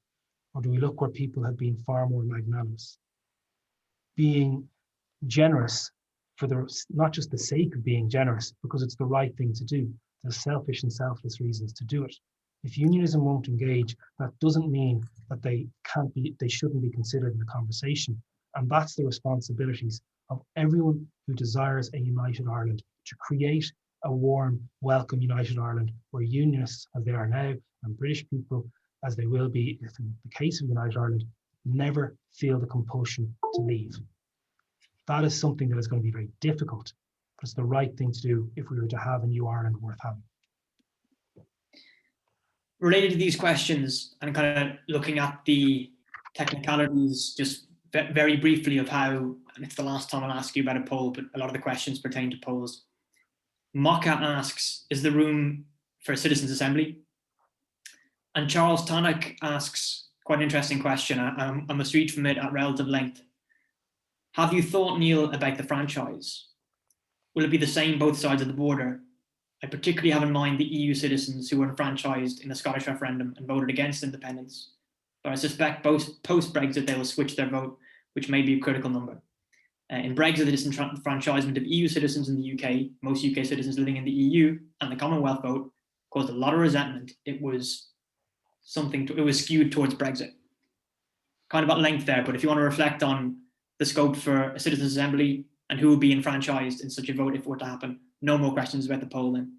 Or do we look where people have been far more magnanimous? Being generous for not just the sake of being generous, because it's the right thing to do. There's selfish and selfless reasons to do it. If unionism won't engage, that doesn't mean that they shouldn't be considered in the conversation. And that's the responsibilities of everyone who desires a united Ireland, to create a warm, welcome united Ireland where unionists, as they are now, and British people, as they will be if in the case of United Ireland, never feel the compulsion to leave. That is something that is going to be very difficult, but it's the right thing to do if we were to have a new Ireland worth having. Related to these questions and kind of looking at the technicalities, just very briefly of how, and it's the last time I'll ask you about a poll, but a lot of the questions pertain to polls. Maka asks, is there room for a citizens' assembly? And Charles Tannock asks, quite an interesting question. I must read from it at relative length. Have you thought, Neale, about the franchise? Will it be the same both sides of the border? I particularly have in mind the EU citizens who were enfranchised in the Scottish referendum and voted against independence. But I suspect both post-Brexit they will switch their vote, which may be a critical number. In Brexit, the disenfranchisement of EU citizens in the UK, most UK citizens living in the EU, and the Commonwealth vote caused a lot of resentment. It was skewed towards Brexit. Kind of at length there, but if you want to reflect on the scope for a citizens' assembly and who will be enfranchised in such a vote if it were to happen. No more questions about the poll then.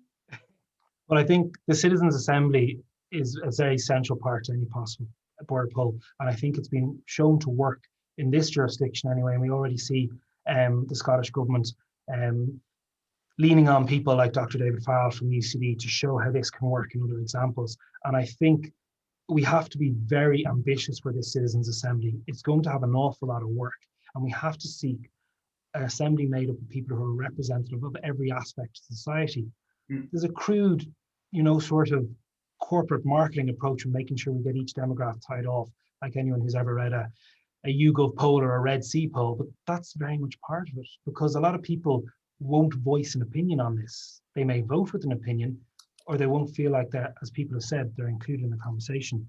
Well, I think the citizens' assembly is a very central part to any possible border poll, and I think it's been shown to work in this jurisdiction anyway, and we already see the Scottish government leaning on people like Dr. David Farrell from UCD to show how this can work in other examples. And I think we have to be very ambitious for this citizens' assembly. It's going to have an awful lot of work, and we have to seek an assembly made up of people who are representative of every aspect of society. There's a crude, sort of corporate marketing approach of making sure we get each demographic tied off, like anyone who's ever read a YouGov poll or a Red C poll, but that's very much part of it, because a lot of people won't voice an opinion on this. They may vote with an opinion, or they won't feel like that, as people have said, they're included in the conversation.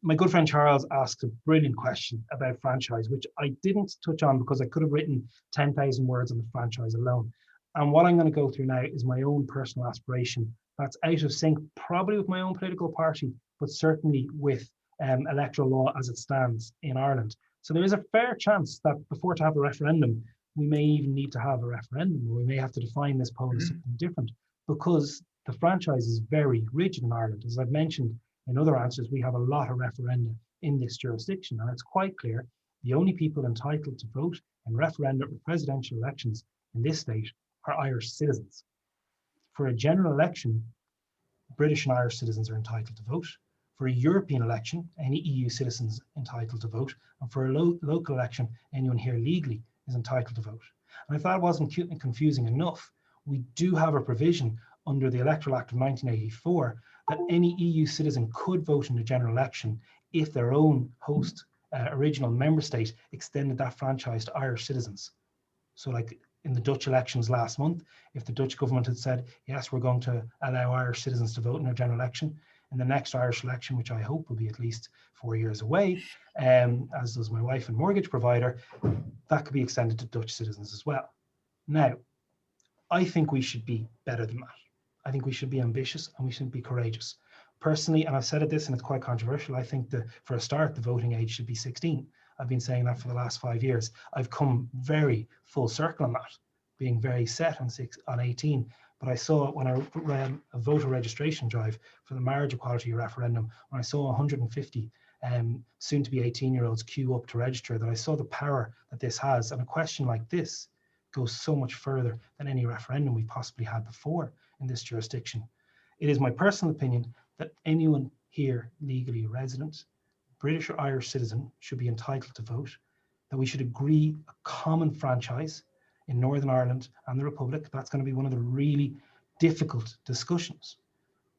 My good friend Charles asked a brilliant question about franchise, which I didn't touch on because I could have written 10,000 words on the franchise alone. And what I'm going to go through now is my own personal aspiration that's out of sync probably with my own political party, but certainly with electoral law as it stands in Ireland. So there is a fair chance that before to have a referendum, we may even need to have a referendum, or we may have to define this poll as something different, because the franchise is very rigid in Ireland. As I've mentioned in other answers, we have a lot of referenda in this jurisdiction, and it's quite clear the only people entitled to vote in referenda or presidential elections in this state are Irish citizens. For a general election, British and Irish citizens are entitled to vote. For a European election, any EU citizens entitled to vote. And for a local election, anyone here legally is entitled to vote. And if that wasn't cute and confusing enough, we do have a provision under the Electoral Act of 1984 that any EU citizen could vote in a general election if their own host original member state extended that franchise to Irish citizens. So like in the Dutch elections last month, if the Dutch government had said, yes, we're going to allow Irish citizens to vote in a general election, in the next Irish election, which I hope will be at least 4 years away, as does my wife and mortgage provider, that could be extended to Dutch citizens as well. Now, I think we should be better than that. I think we should be ambitious and we should be courageous. Personally, and I've said this and it's quite controversial, I think that for a start, the voting age should be 16. I've been saying that for the last 5 years. I've come very full circle on that, being very set on 18. But I saw when I ran a voter registration drive for the marriage equality referendum, when I saw 150 soon to be 18-year-olds queue up to register, that I saw the power that this has. And a question like this goes so much further than any referendum we possibly had before in this jurisdiction. It is my personal opinion that anyone here legally resident, British or Irish citizen, should be entitled to vote, that we should agree a common franchise in Northern Ireland and the Republic. That's going to be one of the really difficult discussions.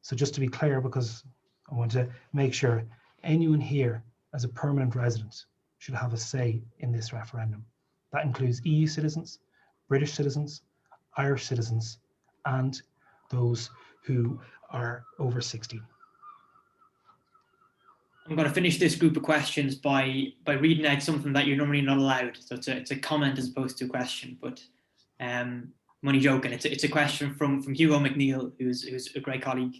So just to be clear, because I want to make sure anyone here as a permanent resident should have a say in this referendum. That includes EU citizens, British citizens, Irish citizens, and those who are over 16. I'm going to finish this group of questions by reading out something that you're normally not allowed. So it's a comment as opposed to a question, but I'm only joking. It's a question from Hugo McNeil, who's a great colleague.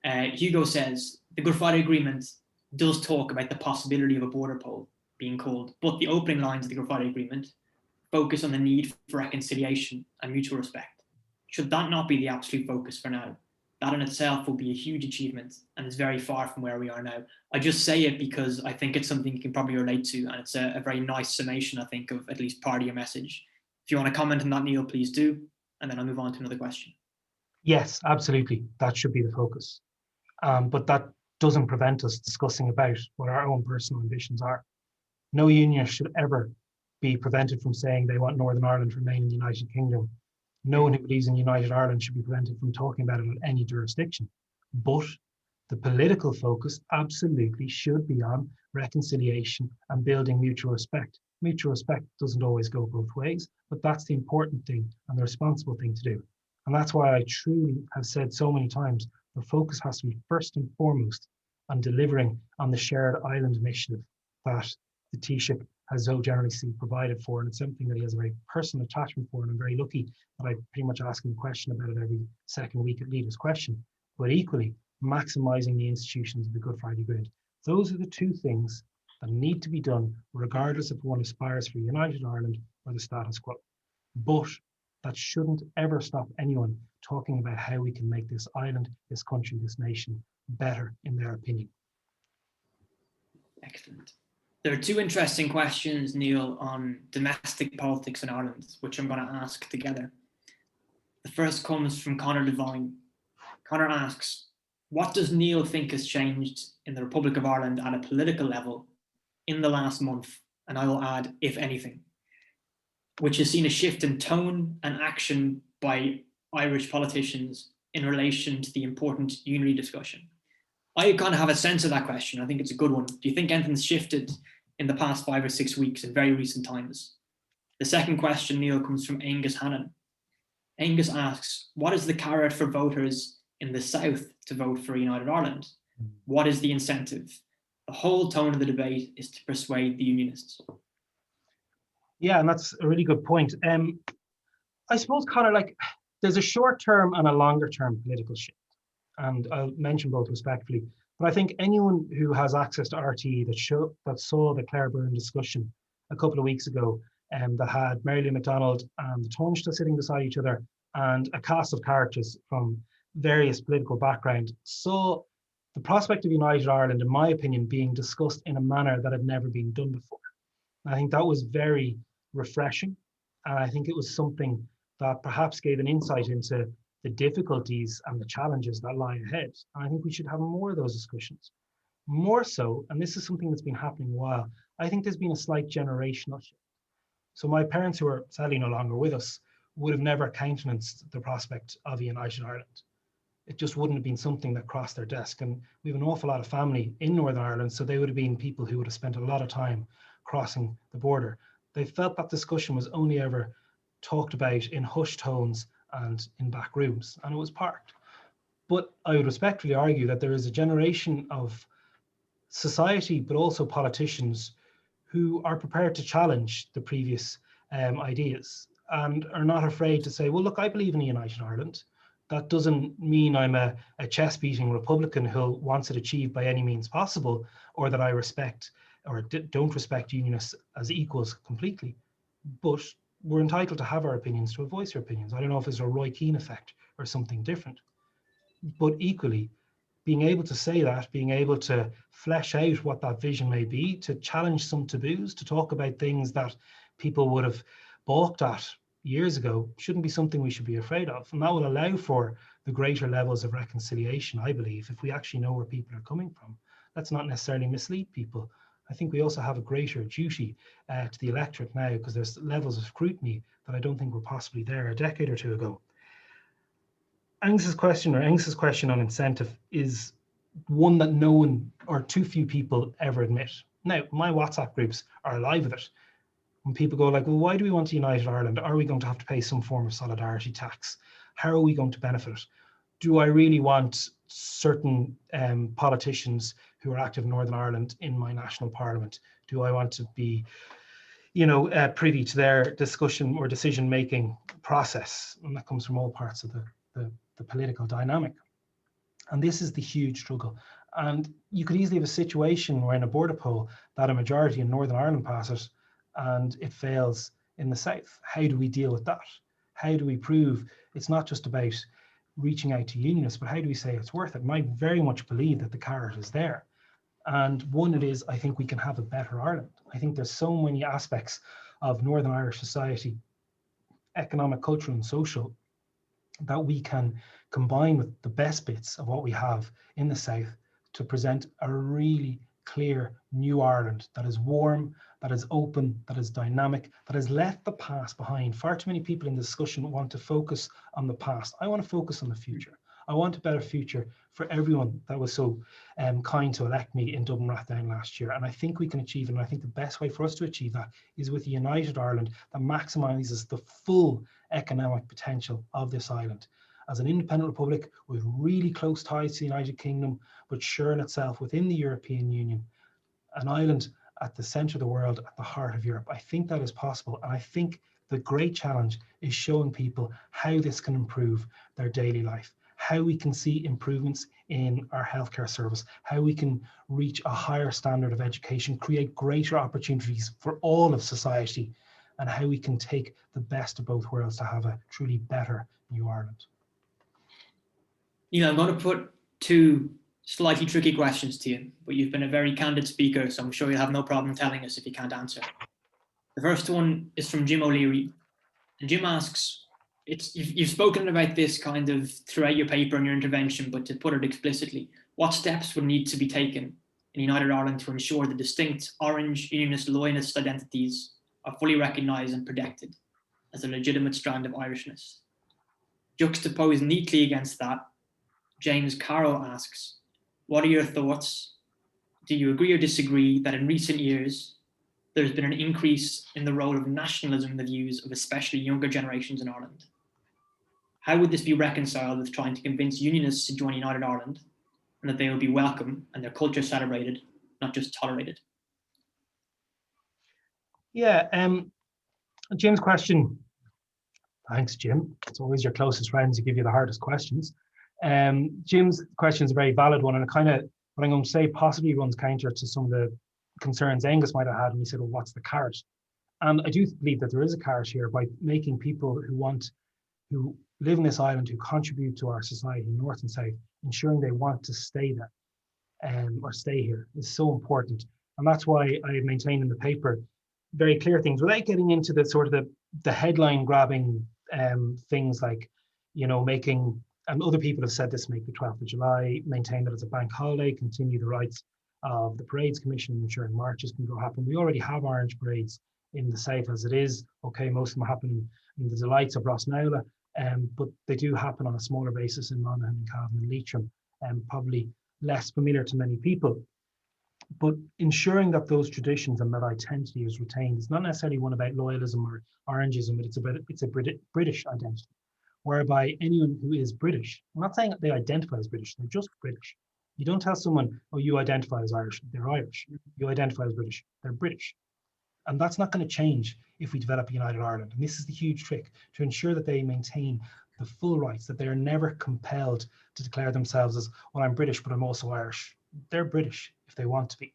Hugo says, the Good Friday Agreement does talk about the possibility of a border poll being called, but the opening lines of the Good Friday Agreement focus on the need for reconciliation and mutual respect. Should that not be the absolute focus for now? That in itself will be a huge achievement and is very far from where we are now. I just say it because I think it's something you can probably relate to, and it's a very nice summation, I think, of at least part of your message. If you want to comment on that, Neale, please do, and then I'll move on to another question. Yes, absolutely. That should be the focus. But that doesn't prevent us discussing about what our own personal ambitions are. No unionist should ever be prevented from saying they want Northern Ireland to remain in the United Kingdom. No one who believes in United Ireland should be prevented from talking about it in any jurisdiction. But the political focus absolutely should be on reconciliation and building mutual respect. Mutual respect doesn't always go both ways, but that's the important thing and the responsible thing to do. And that's why I truly have said so many times, the focus has to be first and foremost on delivering on the shared island initiative that the Taoiseach has so generously provided for, and it's something that he has a very personal attachment for, and I'm very lucky that I pretty much ask him a question about it every second week at Leaders Question. But equally, maximising the institutions of the Good Friday Agreement. Those are the two things that need to be done, regardless if one aspires for United Ireland or the status quo. But that shouldn't ever stop anyone talking about how we can make this island, this country, this nation better, in their opinion. Excellent. There are two interesting questions, Neale, on domestic politics in Ireland, which I'm going to ask together. The first comes from Conor Devine. Conor asks, what does Neale think has changed in the Republic of Ireland at a political level in the last month? And I will add, if anything, which has seen a shift in tone and action by Irish politicians in relation to the important unity discussion. I kind of have a sense of that question. I think it's a good one. Do you think anything's shifted in the past 5 or 6 weeks in very recent times? The second question, Neale, comes from Angus Hannon. Angus asks, what is the carrot for voters in the South to vote for United Ireland? What is the incentive? The whole tone of the debate is to persuade the Unionists. Yeah, and that's a really good point. I suppose, Conor, there's a short-term and a longer-term political shift, and I'll mention both respectfully. But I think anyone who has access to RTE that saw the Claire Byrne discussion a couple of weeks ago, that had Mary Lou McDonald and the Taoiseach sitting beside each other, and a cast of characters from various political backgrounds, saw the prospect of United Ireland, in my opinion, being discussed in a manner that had never been done before. I think that was very refreshing, and I think it was something that perhaps gave an insight into the difficulties and the challenges that lie ahead. And I think we should have more of those discussions. More so, and this is something that's been happening a while, I think there's been a slight generational shift. So my parents, who are sadly no longer with us, would have never countenanced the prospect of a United Ireland. It just wouldn't have been something that crossed their desk. And we have an awful lot of family in Northern Ireland, so they would have been people who would have spent a lot of time crossing the border. They felt that discussion was only ever talked about in hushed tones and in back rooms, and it was parked. But I would respectfully argue that there is a generation of society, but also politicians, who are prepared to challenge the previous ideas and are not afraid to say, well, look, I believe in a United Ireland. That doesn't mean I'm a chest-beating Republican who wants it achieved by any means possible, or that I respect or don't respect unionists as equals completely. But we're entitled to have our opinions, to voice our opinions. I don't know if it's a Roy Keane effect or something different. But equally, being able to say that, being able to flesh out what that vision may be, to challenge some taboos, to talk about things that people would have balked at, years ago shouldn't be something we should be afraid of. And that will allow for the greater levels of reconciliation, I believe, if we actually know where people are coming from. Let's not necessarily mislead people. I think we also have a greater duty to the electorate now, because there's levels of scrutiny that I don't think were possibly there a decade or two ago. Angus's question on incentive is one that no one or too few people ever admit. Now, my WhatsApp groups are alive with it. When people go like, well, why do we want a united Ireland? Are we going to have to pay some form of solidarity tax? How are we going to benefit? Do I really want certain politicians who are active in Northern Ireland in my national parliament? Do I want to be, privy to their discussion or decision-making process? And that comes from all parts of the political dynamic. And this is the huge struggle. And you could easily have a situation where in a border poll that a majority in Northern Ireland passes and it fails in the south. How do we deal with that? How do we prove it's not just about reaching out to unionists, but how do we say it's worth it? And I very much believe that the carrot is there. And one, it is, I think we can have a better Ireland. I think there's so many aspects of Northern Irish society, economic, cultural and social, that we can combine with the best bits of what we have in the south to present a really clear new Ireland that is warm, that is open, that is dynamic, that has left the past behind. Far too many people in the discussion want to focus on the past. I want to focus on the future. I want a better future for everyone that was so kind to elect me in Dublin Rathdown last year. And I think we can achieve it. And I think the best way for us to achieve that is with a united Ireland that maximises the full economic potential of this island. As an independent republic with really close ties to the United Kingdom, but sure in itself within the European Union, an island at the centre of the world, at the heart of Europe. I think that is possible. And I think the great challenge is showing people how this can improve their daily life, how we can see improvements in our healthcare service, how we can reach a higher standard of education, create greater opportunities for all of society, and how we can take the best of both worlds to have a truly better new Ireland. Neale, I'm going to put two slightly tricky questions to you, but you've been a very candid speaker, so I'm sure you'll have no problem telling us if you can't answer. The first one is from Jim O'Leary. And Jim asks, you've spoken about this kind of throughout your paper and your intervention, but to put it explicitly, what steps would need to be taken in United Ireland to ensure the distinct Orange, Unionist, Loyalist identities are fully recognised and protected as a legitimate strand of Irishness? Juxtaposed neatly against that, James Carroll asks, what are your thoughts? Do you agree or disagree that in recent years, there's been an increase in the role of nationalism in the views of especially younger generations in Ireland? How would this be reconciled with trying to convince Unionists to join United Ireland and that they will be welcome and their culture celebrated, not just tolerated? Yeah, Jim's question, thanks Jim, it's always your closest friends who give you the hardest questions. Jim's question is a very valid one, and it kind of, what I'm going to say, possibly runs counter to some of the concerns Angus might have had when he said, well, what's the carrot? And I do believe that there is a carrot here by making people who live in this island, who contribute to our society, north and south, ensuring they want to stay there or stay here is so important. And that's why I maintain in the paper very clear things without getting into the sort of the headline grabbing things like, making, and other people have said this, make the 12th of July, maintain that it's a bank holiday, continue the rights of the Parades Commission, ensuring marches can go happen. We already have orange parades in the south as it is. Okay, most of them happen in the delights of Rosnowla, but they do happen on a smaller basis in Monaghan and Cavan and Leitrim, probably less familiar to many people. But ensuring that those traditions and that identity is retained is not necessarily one about loyalism or orangism, but it's a British identity, whereby anyone who is British, I'm not saying that they identify as British, they're just British. You don't tell someone, oh, you identify as Irish, they're Irish. You identify as British, they're British. And that's not going to change if we develop a United Ireland. And this is the huge trick, to ensure that they maintain the full rights, that they are never compelled to declare themselves as, well, I'm British, but I'm also Irish. They're British if they want to be.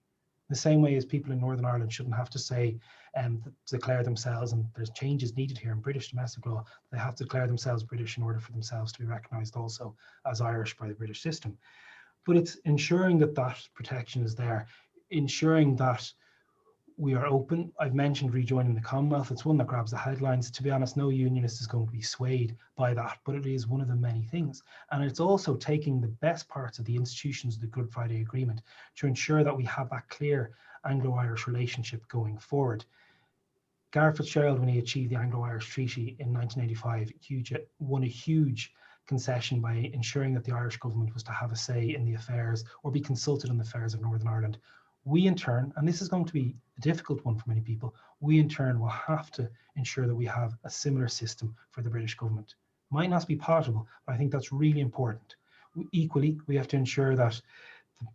The same way as people in Northern Ireland shouldn't have to say, to declare themselves, and there's changes needed here in British domestic law, they have to declare themselves British in order for themselves to be recognised also as Irish by the British system. But it's ensuring that that protection is there, ensuring that We are open. I've mentioned rejoining the Commonwealth. It's one that grabs the headlines. To be honest, no unionist is going to be swayed by that, but it is one of the many things. And it's also taking the best parts of the institutions of the Good Friday Agreement to ensure that we have that clear Anglo-Irish relationship going forward. Gareth Fitzgerald, when he achieved the Anglo-Irish Treaty in 1985, won a huge concession by ensuring that the Irish government was to have a say in the affairs or be consulted on the affairs of Northern Ireland. We in turn, and this is going to be a difficult one for many people, we in turn will have to ensure that we have a similar system for the British government. Might not be palatable, but I think that's really important. Equally, we have to ensure that the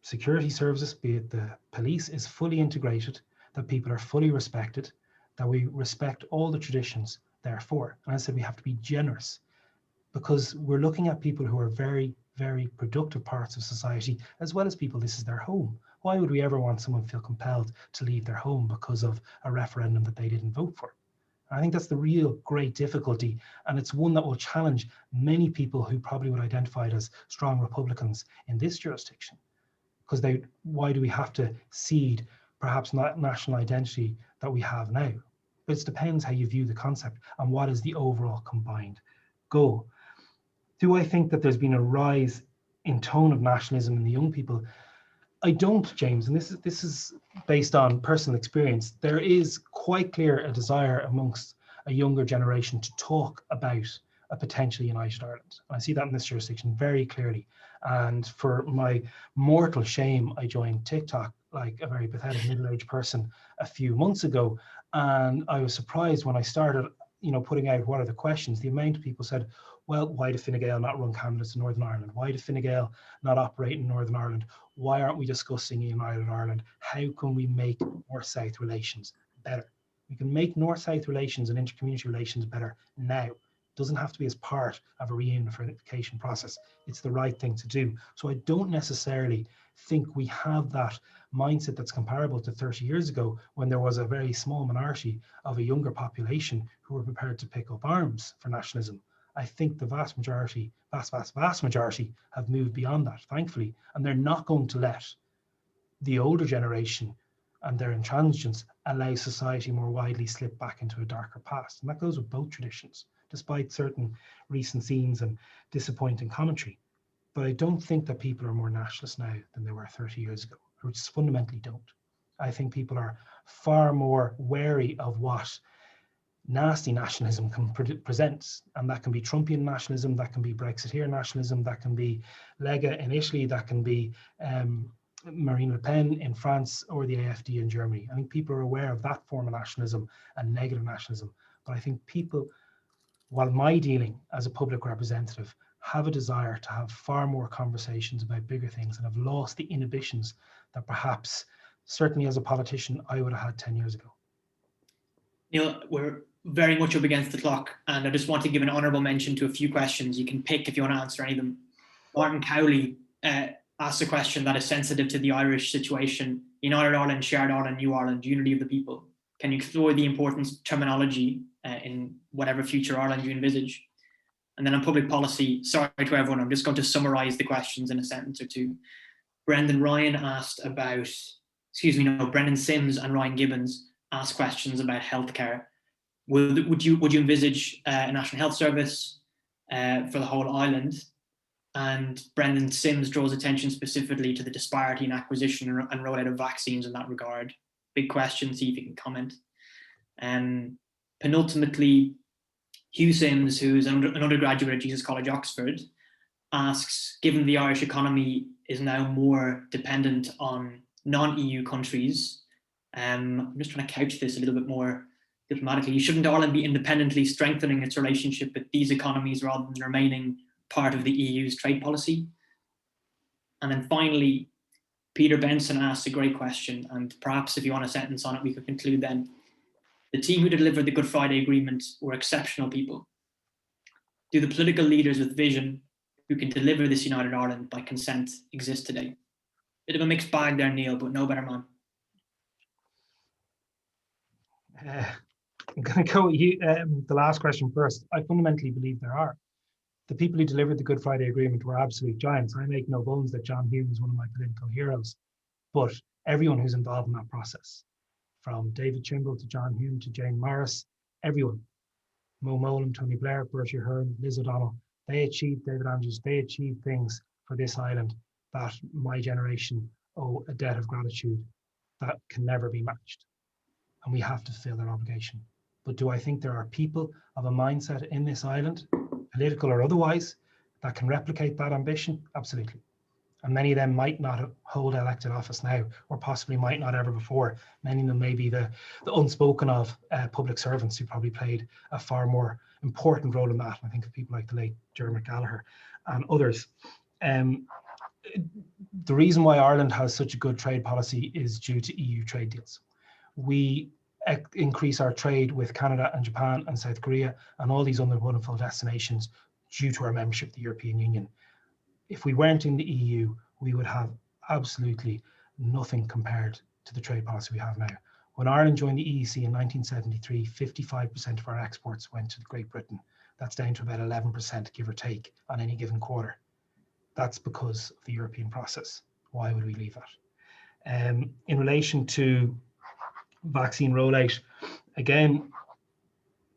security services, be it the police, is fully integrated, that people are fully respected, that we respect all the traditions, therefore. And I said we have to be generous, because we're looking at people who are very, very productive parts of society, as well as people, this is their home. Why would we ever want someone to feel compelled to leave their home because of a referendum that they didn't vote for? And I think that's the real great difficulty. And it's one that will challenge many people who probably would identify as strong Republicans in this jurisdiction. Because why do we have to cede perhaps not national identity that we have now? But it depends how you view the concept and what is the overall combined goal. Do I think that there's been a rise in tone of nationalism in the young people? I don't, James, and this is based on personal experience. There is quite clear a desire amongst a younger generation to talk about a potentially united Ireland. And I see that in this jurisdiction very clearly. And for my mortal shame, I joined TikTok like a very pathetic middle-aged person a few months ago. And I was surprised when I started, putting out what are the questions, the amount of people said, well, why do Fine Gael not run candidates in Northern Ireland? Why do Fine Gael not operate in Northern Ireland? Why aren't we discussing a united Ireland? How can we make North-South relations better? We can make North-South relations and intercommunity relations better now. It doesn't have to be as part of a reunification process. It's the right thing to do. So I don't necessarily think we have that mindset that's comparable to 30 years ago, when there was a very small minority of a younger population who were prepared to pick up arms for nationalism. I think the vast majority have moved beyond that, thankfully, and they're not going to let the older generation and their intransigence allow society more widely slip back into a darker past. And that goes with both traditions, despite certain recent scenes and disappointing commentary. But I don't think that people are more nationalist now than they were 30 years ago. I just fundamentally don't. I think people are far more wary of what nasty nationalism can present, and that can be Trumpian nationalism, that can be Brexiteer nationalism, that can be Lega in Italy, that can be Marine Le Pen in France, or the AfD in Germany. I think people are aware of that form of nationalism and negative nationalism. But I think people, while my dealing as a public representative, have a desire to have far more conversations about bigger things, and have lost the inhibitions that perhaps, certainly as a politician, I would have had 10 years ago. Neale, we're very much up against the clock, and I just want to give an honourable mention to a few questions. You can pick if you want to answer any of them. Martin Cowley asked a question that is sensitive to the Irish situation. United Ireland, Shared Ireland, New Ireland, unity of the people. Can you explore the importance of terminology in whatever future Ireland you envisage? And then on public policy, sorry to everyone, I'm just going to summarise the questions in a sentence or two. Brendan Sims and Ryan Gibbons asked questions about healthcare. Would you envisage a National Health Service for the whole island? And Brendan Sims draws attention specifically to the disparity in acquisition and rollout of vaccines in that regard. Big question, see if you can comment. Penultimately, Hugh Sims, who's an undergraduate at Jesus College, Oxford, asks, given the Irish economy is now more dependent on non-EU countries, I'm just trying to couch this a little bit more diplomatically, shouldn't Ireland be independently strengthening its relationship with these economies rather than remaining part of the EU's trade policy? And then finally, Peter Benson asks a great question, and perhaps if you want a sentence on it, we could conclude then. The team who delivered the Good Friday Agreement were exceptional people. Do the political leaders with vision who can deliver this united Ireland by consent exist today? Bit of a mixed bag there, Neale, but no better man. I'm going to go with you, the last question first. I fundamentally believe there are. The people who delivered the Good Friday Agreement were absolute giants. I make no bones that John Hume is one of my political heroes, but everyone who's involved in that process, from David Chimble to John Hume to Jane Morris, everyone, Mo Molam, Tony Blair, Bertie Ahern, Liz O'Donnell, they achieved, David Andrews, they achieved things for this island that my generation owe a debt of gratitude that can never be matched. And we have to fulfill their obligation. But do I think there are people of a mindset in this island, political or otherwise, that can replicate that ambition? Absolutely. And many of them might not hold elected office now, or possibly might not ever before. Many of them may be the unspoken of public servants who probably played a far more important role in that. And I think of people like the late Dermot Gallagher and others. The reason why Ireland has such a good trade policy is due to EU trade deals. We increase our trade with Canada and Japan and South Korea and all these other wonderful destinations due to our membership of the European Union. If we weren't in the EU, we would have absolutely nothing compared to the trade policy we have now. When Ireland joined the EEC in 1973, 55% of our exports went to Great Britain. That's down to about 11%, give or take, on any given quarter. That's because of the European process. Why would we leave that? In relation to vaccine rollout, again,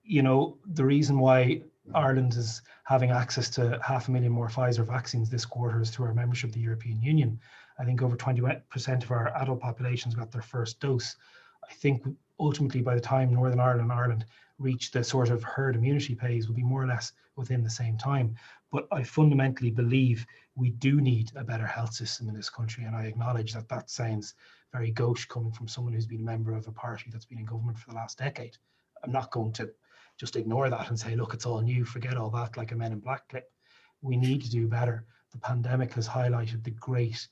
you know, the reason why Ireland is having access to 500,000 more Pfizer vaccines this quarter is through our membership of the European Union. I think over 20% of our adult populations got their first dose. I think ultimately by the time Northern Ireland and Ireland reach the sort of herd immunity phase, will be more or less within the same time. But I fundamentally believe we do need a better health system in this country, and I acknowledge that that sounds very gauche coming from someone who's been a member of a party that's been in government for the last decade. I'm not going to just ignore that and say, look, it's all new, forget all that, like a Men in Black clip. We need to do better. The pandemic has highlighted the great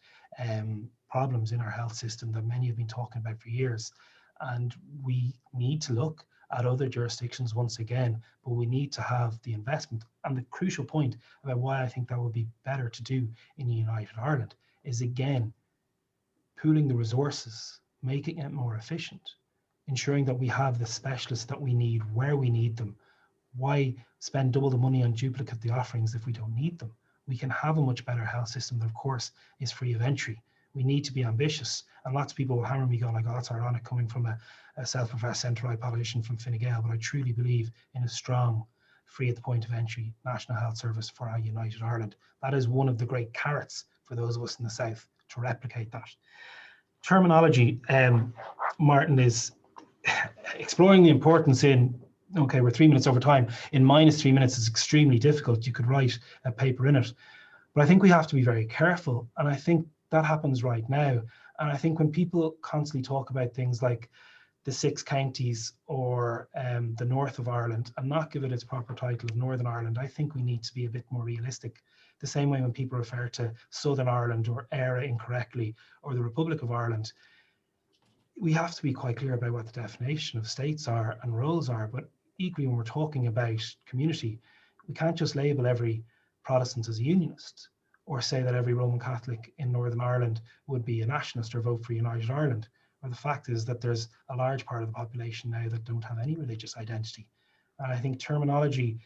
problems in our health system that many have been talking about for years. And we need to look at other jurisdictions once again, but we need to have the investment. And the crucial point about why I think that would be better to do in United Ireland is, again, pooling the resources, making it more efficient, ensuring that we have the specialists that we need where we need them. Why spend double the money on duplicate the offerings if we don't need them? We can have a much better health system that, of course, is free of entry. We need to be ambitious. And lots of people will hammer me going like, oh, that's ironic coming from a self-professed centre-right politician from Fine Gael, but I truly believe in a strong, free at the point of entry National Health Service for our United Ireland. That is one of the great carrots for those of us in the South to replicate that. Terminology, Martin, is exploring the importance in, okay, we're 3 minutes over time. In -3 minutes is extremely difficult. You could write a paper in it. But I think we have to be very careful. And I think that happens right now. And I think when people constantly talk about things like the 6 counties or the north of Ireland and not give it its proper title of Northern Ireland, I think we need to be a bit more realistic. The same way when people refer to Southern Ireland or ERA incorrectly or the Republic of Ireland, we have to be quite clear about what the definition of states are and roles are. But equally, when we're talking about community, we can't just label every Protestant as a unionist or say that every Roman Catholic in Northern Ireland would be a nationalist or vote for United Ireland. Or the fact is that there's a large part of the population now that don't have any religious identity. And I think terminology,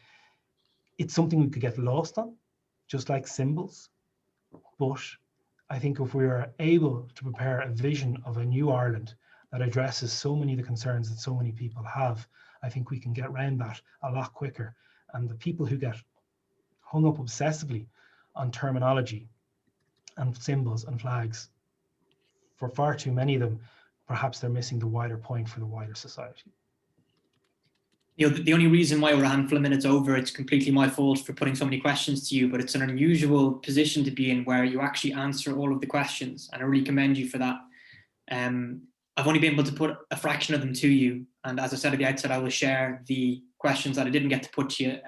it's something we could get lost on, just like symbols. But I think if we are able to prepare a vision of a new Ireland that addresses so many of the concerns that so many people have, I think we can get around that a lot quicker. And the people who get hung up obsessively on terminology and symbols and flags, for far too many of them, perhaps they're missing the wider point for the wider society. You know, the only reason why we're a handful of minutes over, it's completely my fault for putting so many questions to you, but it's an unusual position to be in where you actually answer all of the questions, and I really commend you for that. I've only been able to put a fraction of them to you, and as I said at the outset, I will share the questions that I didn't get to put to you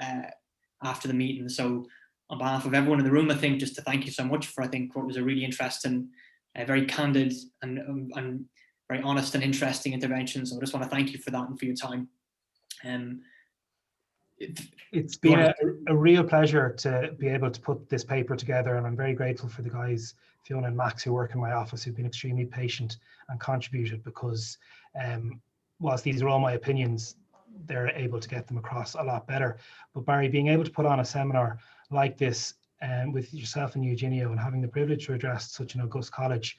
after the meeting. So on behalf of everyone in the room, I think just to thank you so much for, I think, what was a really interesting, very candid and very honest and interesting intervention. So I just want to thank you for that and for your time. It's been a real pleasure to be able to put this paper together, and I'm very grateful for the guys, Fiona and Max, who work in my office, who've been extremely patient and contributed, because whilst these are all my opinions, they're able to get them across a lot better. But Barry, being able to put on a seminar like this with yourself and Eugenio, and having the privilege to address such an august college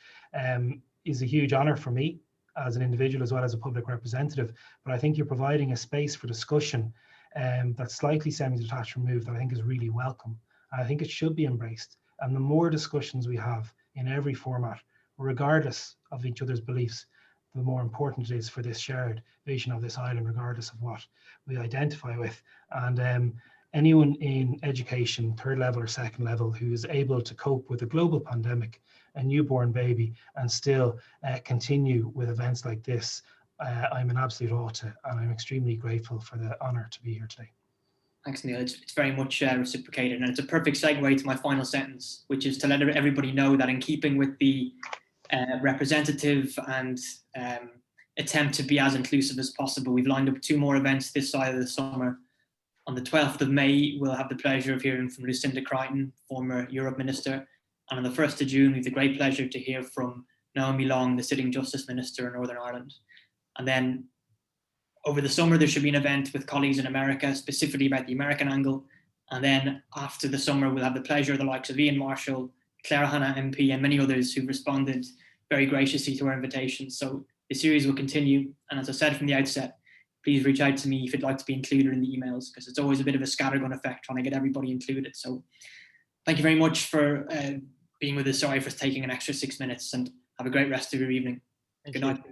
is a huge honour for me. as an individual as well as a public representative, but I think you're providing a space for discussion that's slightly semi-detached removed that I think is really welcome. I think it should be embraced. And the more discussions we have in every format, regardless of each other's beliefs, the more important it is for this shared vision of this island, regardless of what we identify with. And anyone in education, third level or second level, who is able to cope with a global pandemic, a newborn baby, and still continue with events like this, I'm an absolute awe to, and I'm extremely grateful for the honour to be here today. Thanks, Neale. It's very much reciprocated, and it's a perfect segue to my final sentence, which is to let everybody know that in keeping with the representative and attempt to be as inclusive as possible, we've lined up 2 more events this side of the summer. On the 12th of May, we'll have the pleasure of hearing from Lucinda Crichton, former Europe Minister. And on the 1st of June, we have the great pleasure to hear from Naomi Long, the sitting Justice Minister in Northern Ireland. And then over the summer, there should be an event with colleagues in America, specifically about the American angle. And then after the summer, we'll have the pleasure of the likes of Ian Marshall, Claire Hanna MP, and many others who've responded very graciously to our invitation. So the series will continue. And as I said from the outset, please reach out to me if you'd like to be included in the emails, because it's always a bit of a scattergun effect trying to get everybody included. So thank you very much for being with us. Sorry for taking an extra 6 minutes, and have a great rest of your evening. Good night.